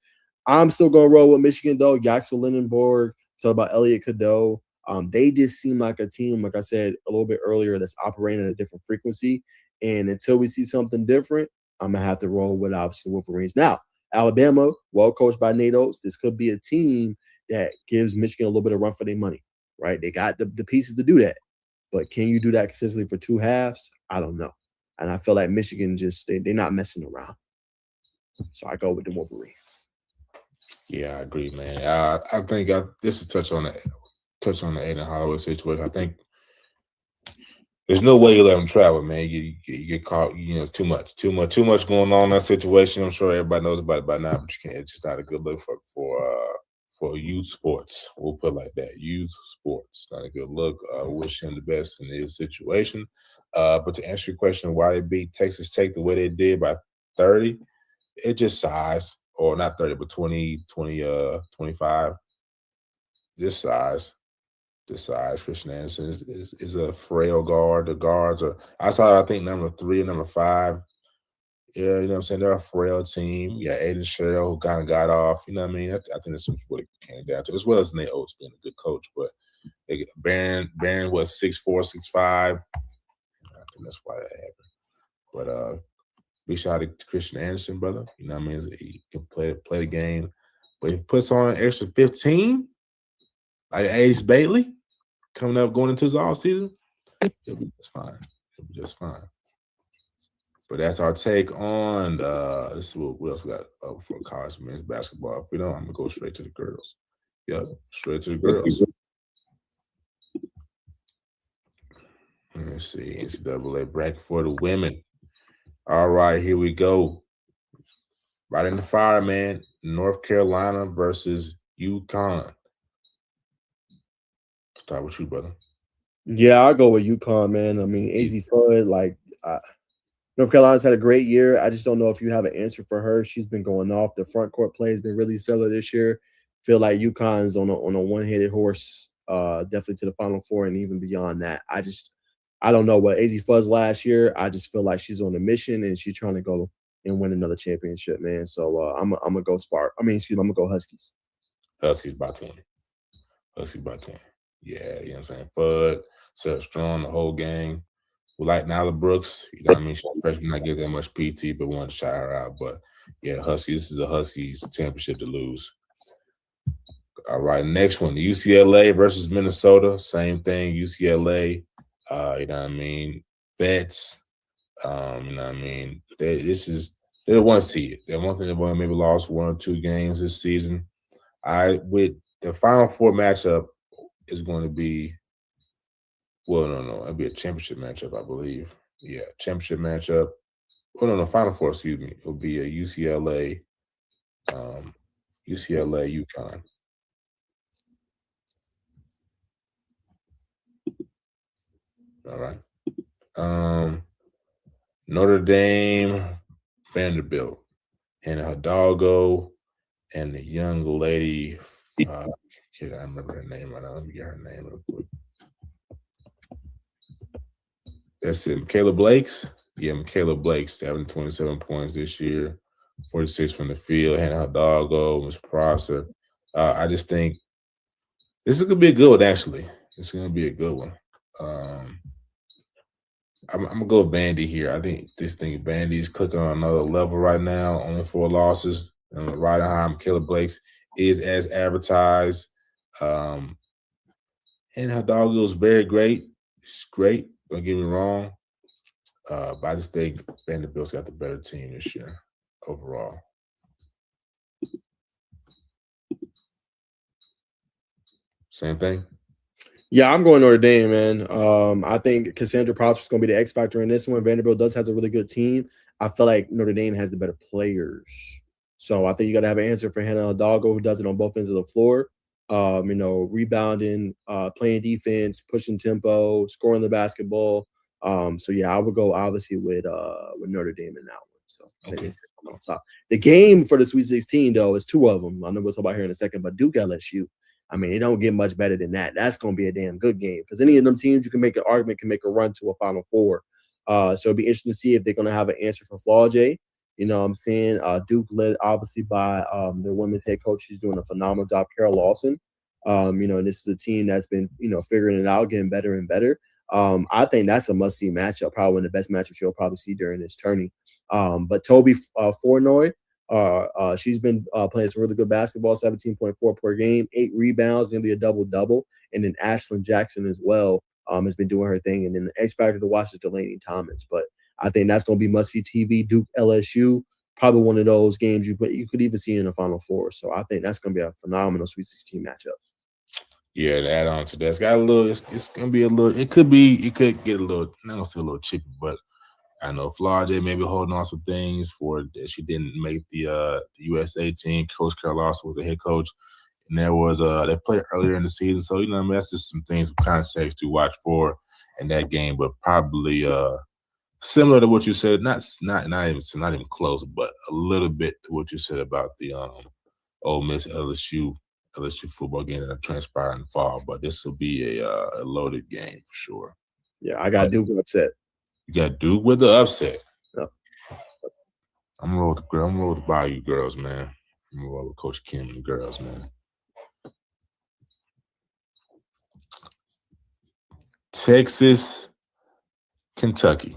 I'm still going to roll with Michigan, though. Yaxel Lindenborg, talk about Elliot Cadeau. They just seem like a team, like I said a little bit earlier, that's operating at a different frequency. And until we see something different, I'm going to have to roll with, obviously, Wolverines. Now, Alabama, well coached by Nate Oates, this could be a team that gives Michigan a little bit of run for their money, right? They got the pieces to do that. But can you do that consistently for two halves? I don't know. And I feel like Michigan they're not messing around. So I go with the Wolverines. Yeah, I agree, man. I think just to touch on the Aiden Holloway situation. I think there's no way you let him travel, man. You get caught. It's too much going on in that situation. I'm sure everybody knows about it by now, but you can't. It's just not a good look for youth sports. We'll put it like that. Youth sports, not a good look. Wish him the best in his situation. But to answer your question, why they beat Texas Tech the way they did by 30, it's just size, or not 30, but 20, 25. Just size. The size. Christian Anderson is a frail guard. The guards are outside, I think, number 3 and number 5. Yeah, you know what I'm saying? They're a frail team. Yeah, Aiden Sherrill, who kind of got off. You know what I mean? I think that's what it came down to, as well as Nate Oates being a good coach. But Barron was 6'4", 6'5". I think that's why that happened. But Big shout out to Christian Anderson, brother. You know what I mean? He can play the game. But if he puts on an extra 15, like Ace Bailey coming up going into his off season, he'll be just fine. He'll be just fine. But that's our take on this is what else we got for college men's basketball. If we don't, I'm gonna go straight to the girls. Yep, straight to the girls. Let's see, NCAA bracket for the women. All right, here we go. Right in the fire, man. North Carolina versus UConn. Start with you, brother. Yeah, I'll go with UConn, man. I mean, AZ Fudd, like North Carolina's had a great year. I just don't know if you have an answer for her. She's been going off. The front court play has been really stellar this year. Feel like UConn's on a one-headed horse, definitely to the Final Four and even beyond that. I don't know what AZ Fuzz last year. I just feel like she's on a mission and she's trying to go and win another championship, man. So I'm gonna go Spark. I mean, excuse me, I'm gonna go Huskies. Huskies by 20. Huskies by 20. Yeah, you know what I'm saying? Fudd, Seth Strong, the whole gang. We like Nyla Brooks. You know what I mean? She's a freshman, not get that much PT, but wanted to shout her out. But yeah, Huskies, this is a Huskies championship to lose. All right, next one, UCLA versus Minnesota. Same thing, UCLA. You know what I mean? Bets. You know what I mean? They're the one seed. They're one thing they maybe lost 1 or 2 games this season. With the Final Four matchup is going to be, well, no, it'll be a championship matchup, I believe. Yeah, championship matchup. Oh no, Final Four, excuse me. It'll be a UCLA, UConn. All right. Notre Dame, Vanderbilt, and Hidalgo, and the young lady. I remember her name right now. Let me get her name real quick. That's it. Michaela Blakes. Yeah, Michaela Blakes, having 27 points this year, 46 from the field. Hannah Hidalgo, Miss Prosser. I just think this is gonna be a good one. Actually, it's gonna be a good one. I'm gonna go with Vandy here. I think Vandy's clicking on another level right now. Only 4 losses. And right behind Michaela Blakes is as advertised. And Hidalgo is very great. She's great. Don't get me wrong. But I just think Vanderbilt's got the better team this year overall. Same thing. Yeah, I'm going Notre Dame, man. I think Cassandra Prosper's going to be the X factor in this one. Vanderbilt does has a really good team. I feel like Notre Dame has the better players. So I think you got to have an answer for Hannah Hidalgo, who does it on both ends of the floor. Rebounding, playing defense, pushing tempo, scoring the basketball. So yeah, I would go obviously with Notre Dame in that one. So okay. On top. The game for the Sweet 16 though is 2 of them. I know we'll talk about here in a second, but Duke LSU. I mean, it don't get much better than that. That's going to be a damn good game because any of them teams you can make an argument can make a run to a Final Four. So it'd be interesting to see if they're going to have an answer for Flau'jae. You know what I'm saying? Duke led obviously by their women's head coach. She's doing a phenomenal job, Carol Lawson. And this is a team that's been, figuring it out, getting better and better. I think that's a must-see matchup, probably one of the best matchups you'll probably see during this tourney. But Toby Fornoy, she's been playing some really good basketball, 17.4 per game, 8 rebounds, nearly a double-double. And then Ashlyn Jackson as well has been doing her thing. And then the X factor to watch is Delaney Thomas. But I think that's going to be must-see TV. Duke LSU, probably one of those games you could even see in the Final Four. So I think that's going to be a phenomenal Sweet 16 matchup. Yeah, to add on to that, it's got a little. It's gonna be a little. It could get a little. Not gonna say a little chippy, but I know Flau'jae maybe holding on some things for that she didn't make the USA team. Coach Carol Lawson was the head coach, and there was they played earlier in the season, so that's just some things kind of safe to watch for in that game, but probably similar to what you said, not even close, but a little bit to what you said about the Ole Miss LSU football game that transpired in the fall. But this will be a loaded game for sure. Yeah, I got Duke upset. You got Duke with the upset. Yeah. I'm gonna roll with the Bayou girls, man. I'm gonna roll with Coach Kim and the girls, man. Texas, Kentucky.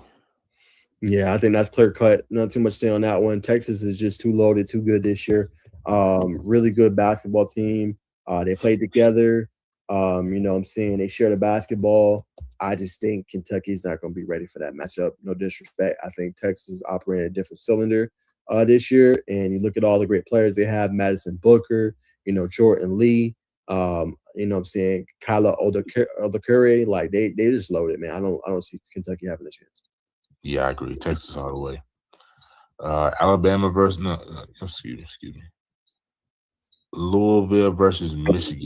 Yeah, I think that's clear cut. Not too much to say on that one. Texas is just too loaded, too good this year. Really good basketball team. They played together. What I'm saying, they share the basketball. I just think Kentucky's not going to be ready for that matchup. No disrespect. I think Texas is operating a different cylinder this year. And you look at all the great players they have: Madison Booker, Jordan Lee. What I'm saying, Kyla Odekere. Like they just loaded, man. I don't see Kentucky having a chance. Yeah, I agree. Texas all the way. Alabama versus no, excuse me. Louisville versus Michigan.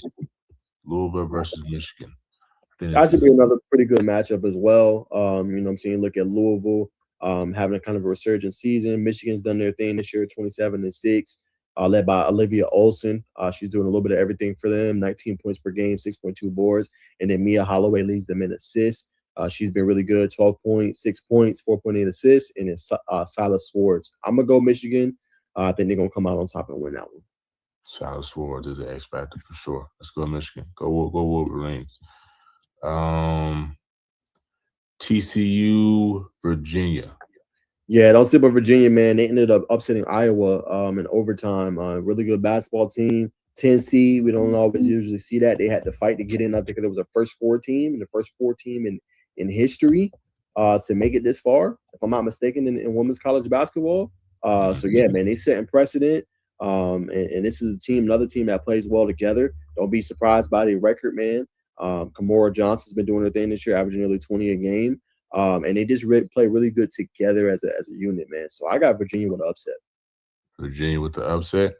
Louisville versus Michigan. I think That this should is be another pretty good matchup as well. What I'm saying, look at Louisville having a kind of a resurgent season. Michigan's done their thing this year, 27-6, led by Olivia Olson. She's doing a little bit of everything for them, 19 points per game, 6.2 boards. And then Mia Holloway leads them in assists. She's been really good, 12.6 points, 4.8 assists. And then Silas Swords. I'm going to go Michigan. I think they're going to come out on top and win that one. Silas Swords is the X factor for sure. Let's go Michigan. Go Wolverines. Um, TCU Virginia. Yeah, don't sleep on Virginia, man. They ended up upsetting Iowa in overtime. Really good basketball team. 10 seed. We don't always usually see that. They had to fight to get in. I think it was a first four team, and the first four team in history to make it this far, if I'm not mistaken, in women's college basketball. So yeah, man, they setting precedent. And this is a team, another team that plays well together. Don't be surprised by the record, man. Kamora Johnson's been doing her thing this year, averaging nearly 20 a game. And they just play really good together as a unit, man. So I got Virginia with an upset. Virginia with the upset.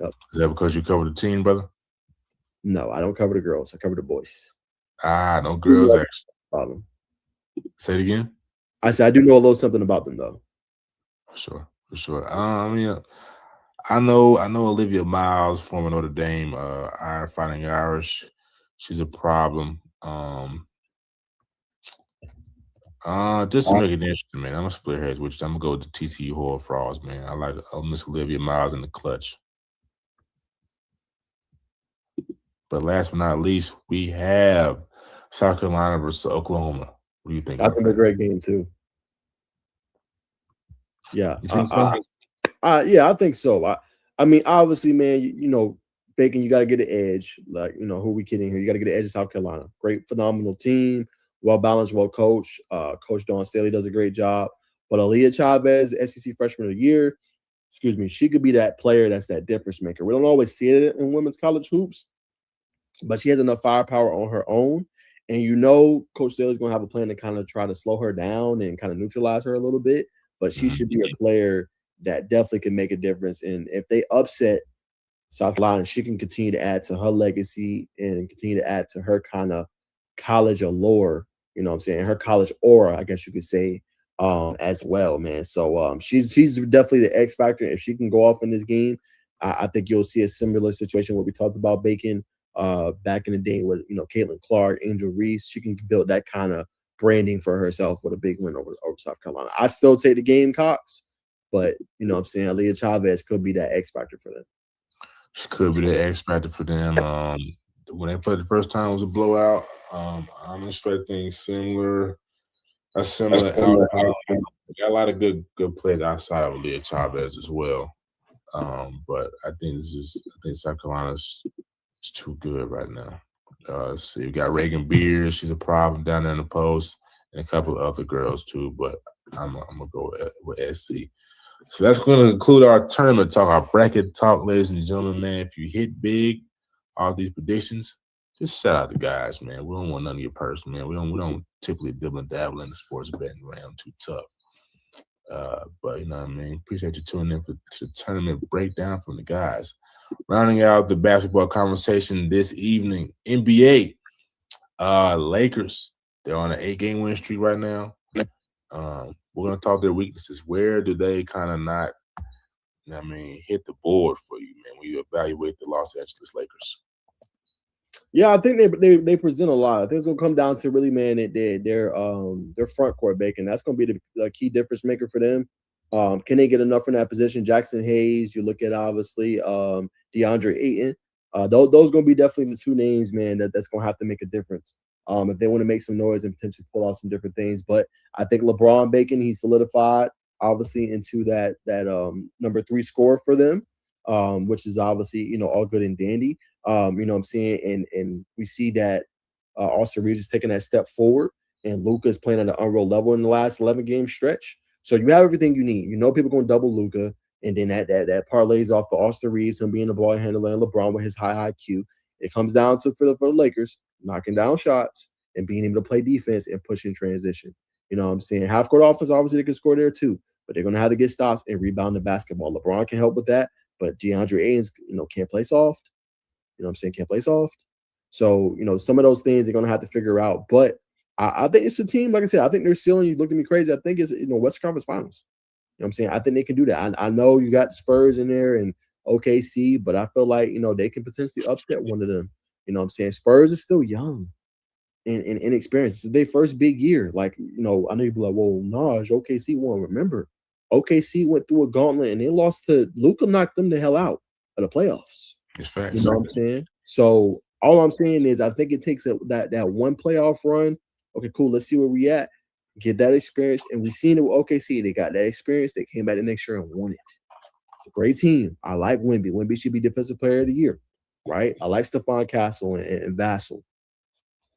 Yep. Is that because you covered the team, brother? No, I don't cover the girls. I cover the boys. No girls actually. Problem. Say it again. I said I do know a little something about them though. For sure. I know Olivia Miles, former Notre Dame, Iron Fighting Irish. She's a problem. Just to make it interesting, man. I'm gonna split hairs with you. I'm gonna go with the TCU Horror Frogs, man. I like Miss Olivia Miles in the clutch. But last but not least, we have South Carolina versus Oklahoma. What do you think, I my think a friend? great game too. Yeah, You think so? yeah, I think so. I mean, obviously, man, Bacon, you got to get an edge. Like, who we kidding here? You got to get an edge of South Carolina. Great, phenomenal team, well balanced, well coached. Coach Dawn Staley does a great job. But Aaliyah Chavez, SEC Freshman of the Year, excuse me, she could be that player that's that difference maker. We don't always see it in women's college hoops, but she has enough firepower on her own. And Coach Staley's going to have a plan to kind of try to slow her down and kind of neutralize her a little bit. But she should be a player that definitely can make a difference. And if they upset South Carolina, she can continue to add to her legacy and continue to add to her kind of college allure. You know what I'm saying? Her college aura, I guess you could say, as well, man. So she's definitely the X factor. If she can go off in this game, I think you'll see a similar situation what we talked about Bacon back in the day with Caitlin Clark, Angel Reese. She can build that kind of branding for herself with a big win over South Carolina. I still take the Gamecocks, but what I'm saying, Leah Chavez could be that X factor for them. She could be the X factor for them. When they played the first time, it was a blowout. I'm expecting a similar outcome. Got a lot of good plays outside of Leah Chavez as well. But I think South Carolina's is too good right now. Let's see, we got Reagan Beers. She's a problem down there in the post, and a couple of other girls too. But I'm gonna go with SC. So that's going to conclude our tournament talk, our bracket talk, ladies and gentlemen. Man, if you hit big, all these predictions, just shout out the guys, man. We don't want none of your purse, man. We don't typically dibble and dabble in the sports betting round. Too tough. But you know what I mean. Appreciate you tuning in to the tournament breakdown from the guys. Rounding out the basketball conversation this evening, NBA, Lakers. They're on an 8-game win streak right now. We're gonna talk their weaknesses. Where do they kind of not, hit the board for you, man, when you evaluate the Los Angeles Lakers? Yeah, I think they present a lot. I think it's gonna come down to really, man, their front court Bacon. That's gonna be the key difference maker for them. Can they get enough in that position? Jackson Hayes, you look at obviously DeAndre Ayton. Those gonna be definitely the two names, man, that's gonna have to make a difference. if they want to make some noise and potentially pull off some different things. But I think LeBron Bacon, he's solidified obviously into that number three scorer for them, which is obviously all good and dandy. What I'm saying, and we see that Austin Reeves is taking that step forward, and Luca is playing at an unreal level in the last 11 game stretch. So you have everything you need. People going to double Luca, and then that parlays off the Austin Reeves and being the ball handler and LeBron with his high IQ. It comes down to for the Lakers knocking down shots and being able to play defense and pushing transition. What I'm saying? Half court offense, obviously they can score there too, but they're gonna have to get stops and rebound the basketball. LeBron can help with that, but DeAndre Ayton, can't play soft. What I'm saying? Can't play soft. So, some of those things they're gonna have to figure out. But I think it's a team, like I said, I think they're ceiling. You looked at me crazy. I think it's Western Conference Finals. What I'm saying? I think they can do that. I know you got Spurs in there and OKC, but I feel like they can potentially upset one of them. What I'm saying? Spurs is still young and inexperienced. It's their first big year. Like, I know you'd be like, well, Naj, OKC won. Remember, OKC went through a gauntlet and they lost to Luka, knocked them the hell out of the playoffs. It's You facts. know what I'm saying? So all I'm saying is I think it takes that one playoff run. Okay, cool. Let's see where we at. Get that experience. And we seen it with OKC. They got that experience. They came back the next year and won it. Great team. I like Wemby. Wemby should be Defensive Player of the Year, right? I like Stephon Castle and Vassell.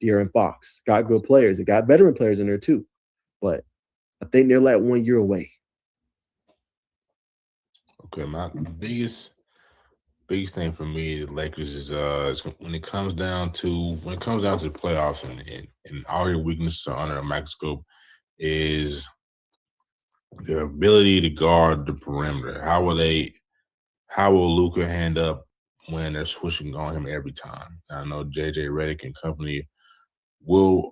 De'Aaron Fox. Got good players. They got veteran players in there too. But I think they're like 1 year away. Okay, my biggest thing for me, the Lakers is when it comes down to the playoffs and all your weaknesses are under a microscope is their ability to guard the perimeter. How will Luka hand up when they're switching on him every time? I know JJ Redick and company will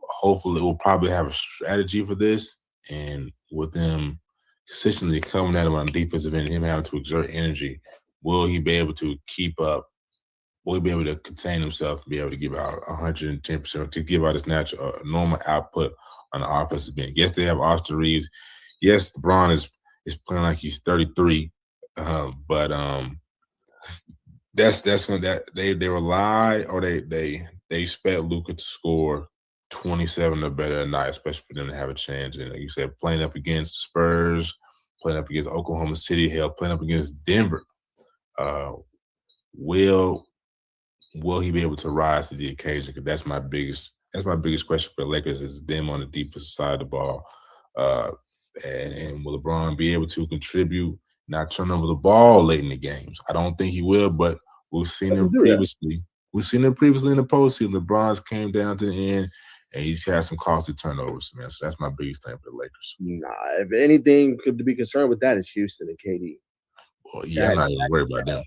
probably have a strategy for this, and with them consistently coming at him on the defensive end, him having to exert energy, will he be able to keep up? Will he be able to contain himself and be able to give out 110% to give out his natural normal output on the offensive end? Yes, they have Austin Reeves. Yes, LeBron is playing like he's 33, but that's when they rely or they expect Luka to score 27 or better a night, especially for them to have a chance. And like you said, playing up against the Spurs, playing up against Oklahoma City, hell, playing up against Denver. Uh, will will he be able to rise to the occasion? Because that's my biggest question for the Lakers is them on the defensive side of the ball. Uh, and will LeBron be able to contribute, not turn over the ball late in the games? I don't think he will, but we've seen Let them him do that. previously. We've seen him previously in the postseason. LeBron's came down to the end, and he's had some costly turnovers, man. So that's my biggest thing for the Lakers. Nah, if anything could be concerned with that is Houston and KD. Well, yeah, I'm That not even worried about them.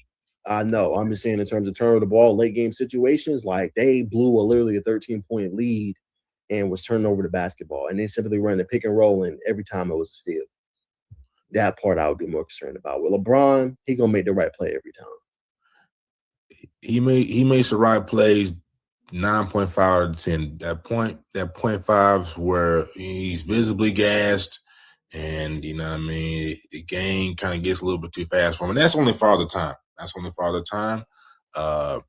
I know. I'm just saying in terms of turning the ball, late game situations, like they blew literally a 13-point lead and was turning over the basketball, and they simply ran the pick and roll, and every time it was a steal. That part I would be more concerned about. With LeBron, he gonna make the right play every time. He makes the right plays 9.5 out of 10. That point five where he's visibly gassed, and you know what I mean, the game kind of gets a little bit too fast for him. And that's only Father Time. That's only Father Time. Uh,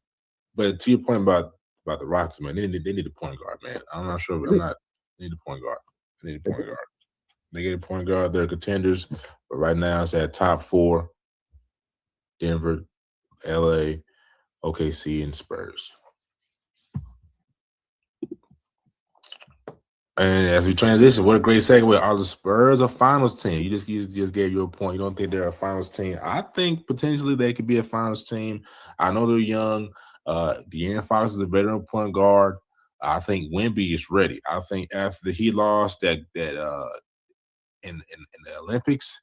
but to your point about the Rockets, man, they need a point guard, man. I'm not sure. I'm not. They need a point guard. They need a point guard. They get a point guard. They're contenders, but right now it's at top four: Denver, LA, OKC, and Spurs. And as we transition, what a great segue. Are the Spurs a finals team? You just gave your point. You don't think they're a finals team? I think potentially they could be a finals team. I know they're young. De'Aaron Fox is a veteran point guard. I think Wemby is ready. I think after he lost in the Olympics,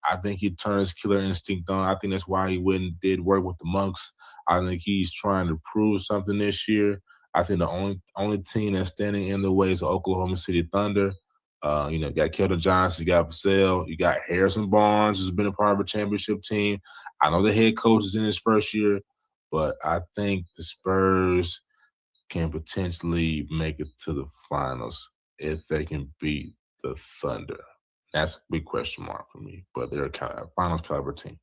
I think he turned his killer instinct on. I think that's why he went and did work with the Monks. I think he's trying to prove something this year. I think the only team that's standing in the way is the Oklahoma City Thunder. You got Keldon Johnson, you got Vassell, you got Harrison Barnes, who's been a part of a championship team. I know the head coach is in his first year, but I think the Spurs can potentially make it to the finals if they can beat the Thunder. That's a big question mark for me, but they're a finals caliber team.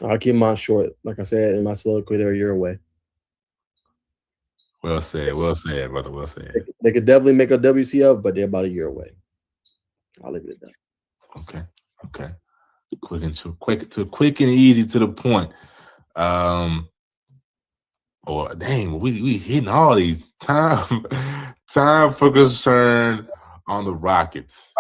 I'll keep mine short. Like I said in my soliloquy, they're a year away. Well said, brother. Well said. They could definitely make a WCF, but they're about a year away. I'll leave it at that. Okay. Quick and easy to the point. Or dang, we hitting all these time for concern on the Rockets.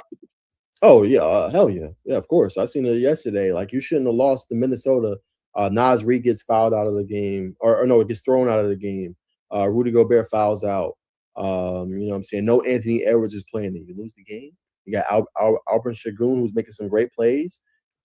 Oh yeah, hell yeah, yeah. Of course, I seen it yesterday. Like you shouldn't have lost to Minnesota. Nas Reed gets fouled out of the game, or no, it gets thrown out of the game. Rudy Gobert fouls out. You know what I'm saying? No Anthony Edwards is playing. And you lose the game. You got Alperen Şengün who's making some great plays.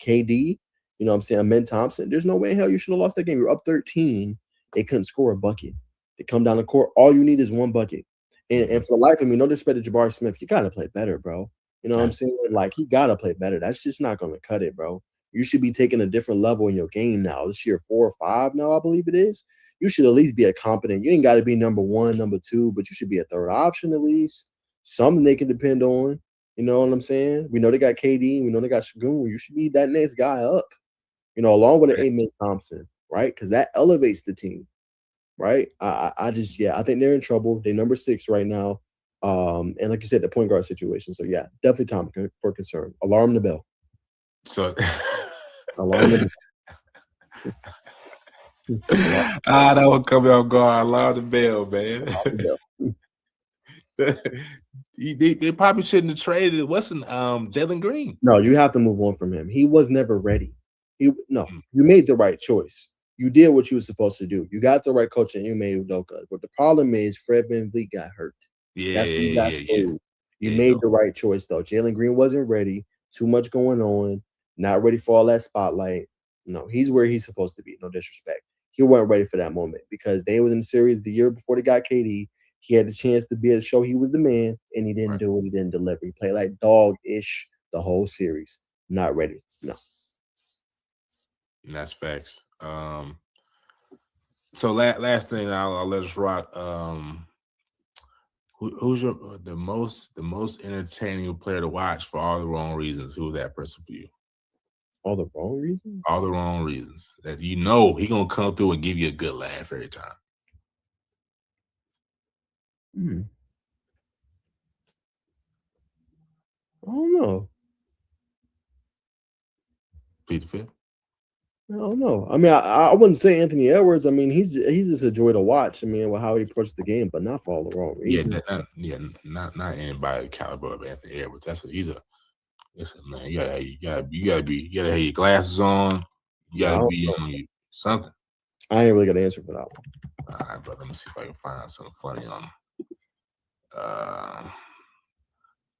KD, you know what I'm saying? Amen Thompson. There's no way in hell you should have lost that game. You're up 13. They couldn't score a bucket. They come down the court. All you need is one bucket. And for the life of me, no disrespect to Jabari Smith, you gotta play better, bro. You know what I'm saying? Like, he got to play better. That's just not going to cut it, bro. You should be taking a different level in your game now. This year, 4 or 5 now, I believe it is. You should at least be a competent. You ain't got to be number 1, number 2, but you should be a third option at least. Something they can depend on. You know what I'm saying? We know they got KD. We know they got Şengün. You should be that next guy up, you know, along with an Amen Thompson, right? Because that elevates the team, right? I just, yeah, I think they're in trouble. They're number 6 right now. And like you said, the point guard situation. So yeah, definitely time for concern. Alarm the bell. So alarm the bell. That one coming off guard. Alarm the bell, man. They probably shouldn't have traded Jalen Green. No, you have to move on from him. He was never ready. You made the right choice. You did what you were supposed to do. You got the right coach and you made Udoka. But the problem is Fred VanVleet got hurt. Yeah, You made the right choice, though. Jalen Green wasn't ready. Too much going on. Not ready for all that spotlight. No, he's where he's supposed to be. No disrespect. He wasn't ready for that moment because they was in the series the year before they got KD. He had the chance to be able to show he was the man, and he didn't do it. He didn't deliver. He played like dog-ish the whole series. Not ready. No. And that's facts. So last thing, I'll let us rock. Who's the most entertaining player to watch for all the wrong reasons? Who's that person for you? All the wrong reasons? All the wrong reasons. That you know he gonna come through and give you a good laugh every time. I don't know. Peter Fifth? I don't know. I mean, I wouldn't say Anthony Edwards. I mean, he's just a joy to watch. I mean, with how he approaches the game, but not for all the wrong reasons. Not anybody caliber of Anthony Edwards. Listen, man, you gotta have your glasses on. You gotta be on something. I ain't really got an answer for that one. All right, brother. Let me see if I can find something funny on him.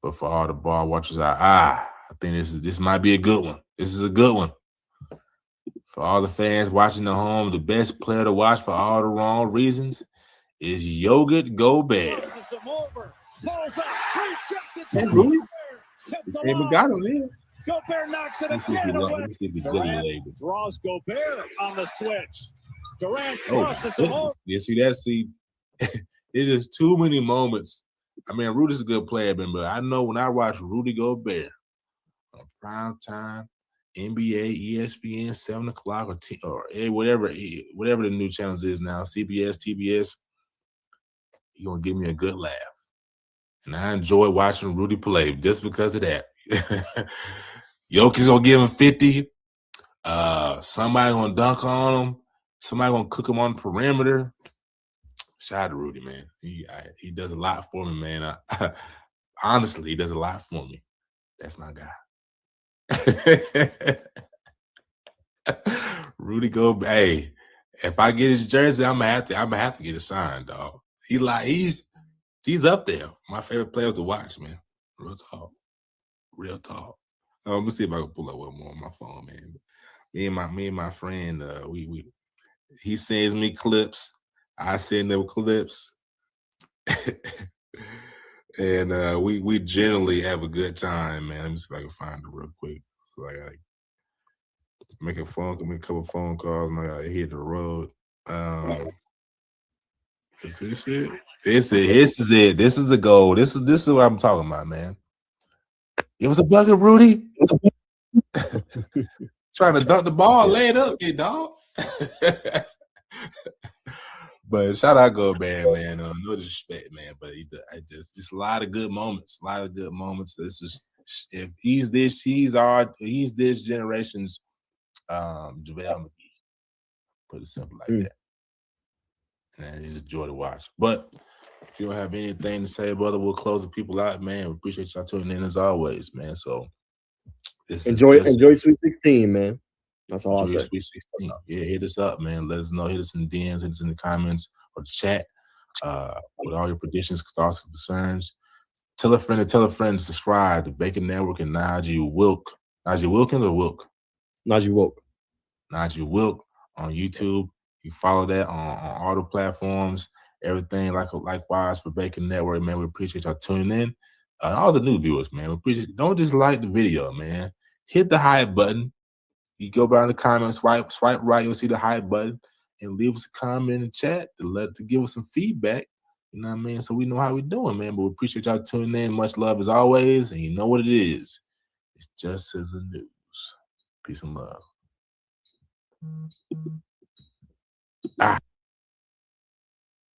But for all the ball watchers I think this might be a good one. This is a good one. For all the fans watching at home, the best player to watch for all the wrong reasons is Yogurt Gobert. We got him there. Gobert knocks it again away. Durant draws Gobert on the switch. Durant crosses him over. You see that? It's just too many moments. I mean, Rudy's a good player, but I know when I watch Rudy Gobert on prime time, NBA, ESPN, 7 o'clock, or whatever the new channels is now, CBS, TBS, he's gonna give me a good laugh. And I enjoy watching Rudy play just because of that. Jokic's gonna give him 50. Somebody gonna dunk on him. Somebody gonna cook him on the perimeter. Shout out to Rudy, man. He does a lot for me, man. Honestly, he does a lot for me. That's my guy. Rudy Gobert. Hey, if I get his jersey, I'm gonna have to get it signed, dog. He's up there. My favorite player to watch, man. Real talk. Let me see if I can pull up one more on my phone, man. Me and my friend, he sends me clips. I send them clips. And we generally have a good time, man. Let me see if I can find it real quick. So I gotta make a couple phone calls, and I gotta hit the road. Is this it? This is it. This is the goal. This is what I'm talking about, man. It was a bucket, Rudy. Trying to dunk the ball, lay it up, dog. But shout out Go Bad, man. No disrespect, man. But it's a lot of good moments. A lot of good moments. This is if he's this generation's JaVale McGee. Put it simple like that. And he's a joy to watch. But if you don't have anything to say, brother, we'll close the people out, man. We appreciate y'all tuning in as always, man. So enjoy Sweet 16, man. That's all I'll say. Sweet 16. Yeah, hit us up, man. Let us know. Hit us in the DMs, hit us in the comments or the chat with all your predictions, thoughts, and concerns. Tell a friend to subscribe to Bacon Network and Najee Wilk. Najee Wilkins or Wilk? Najee Wilk. Najee Wilk on YouTube. You follow that on all the platforms. Everything likewise for Bacon Network, man. We appreciate y'all tuning in. All the new viewers, man. We appreciate. Don't just like the video, man. Hit the hype button. You go by in the comments, swipe right, you'll see the hype button, and leave us a comment in the chat to give us some feedback. You know what I mean? So we know how we're doing, man. But we appreciate y'all tuning in. Much love as always, and you know what it is. It's just as the news. Peace and love.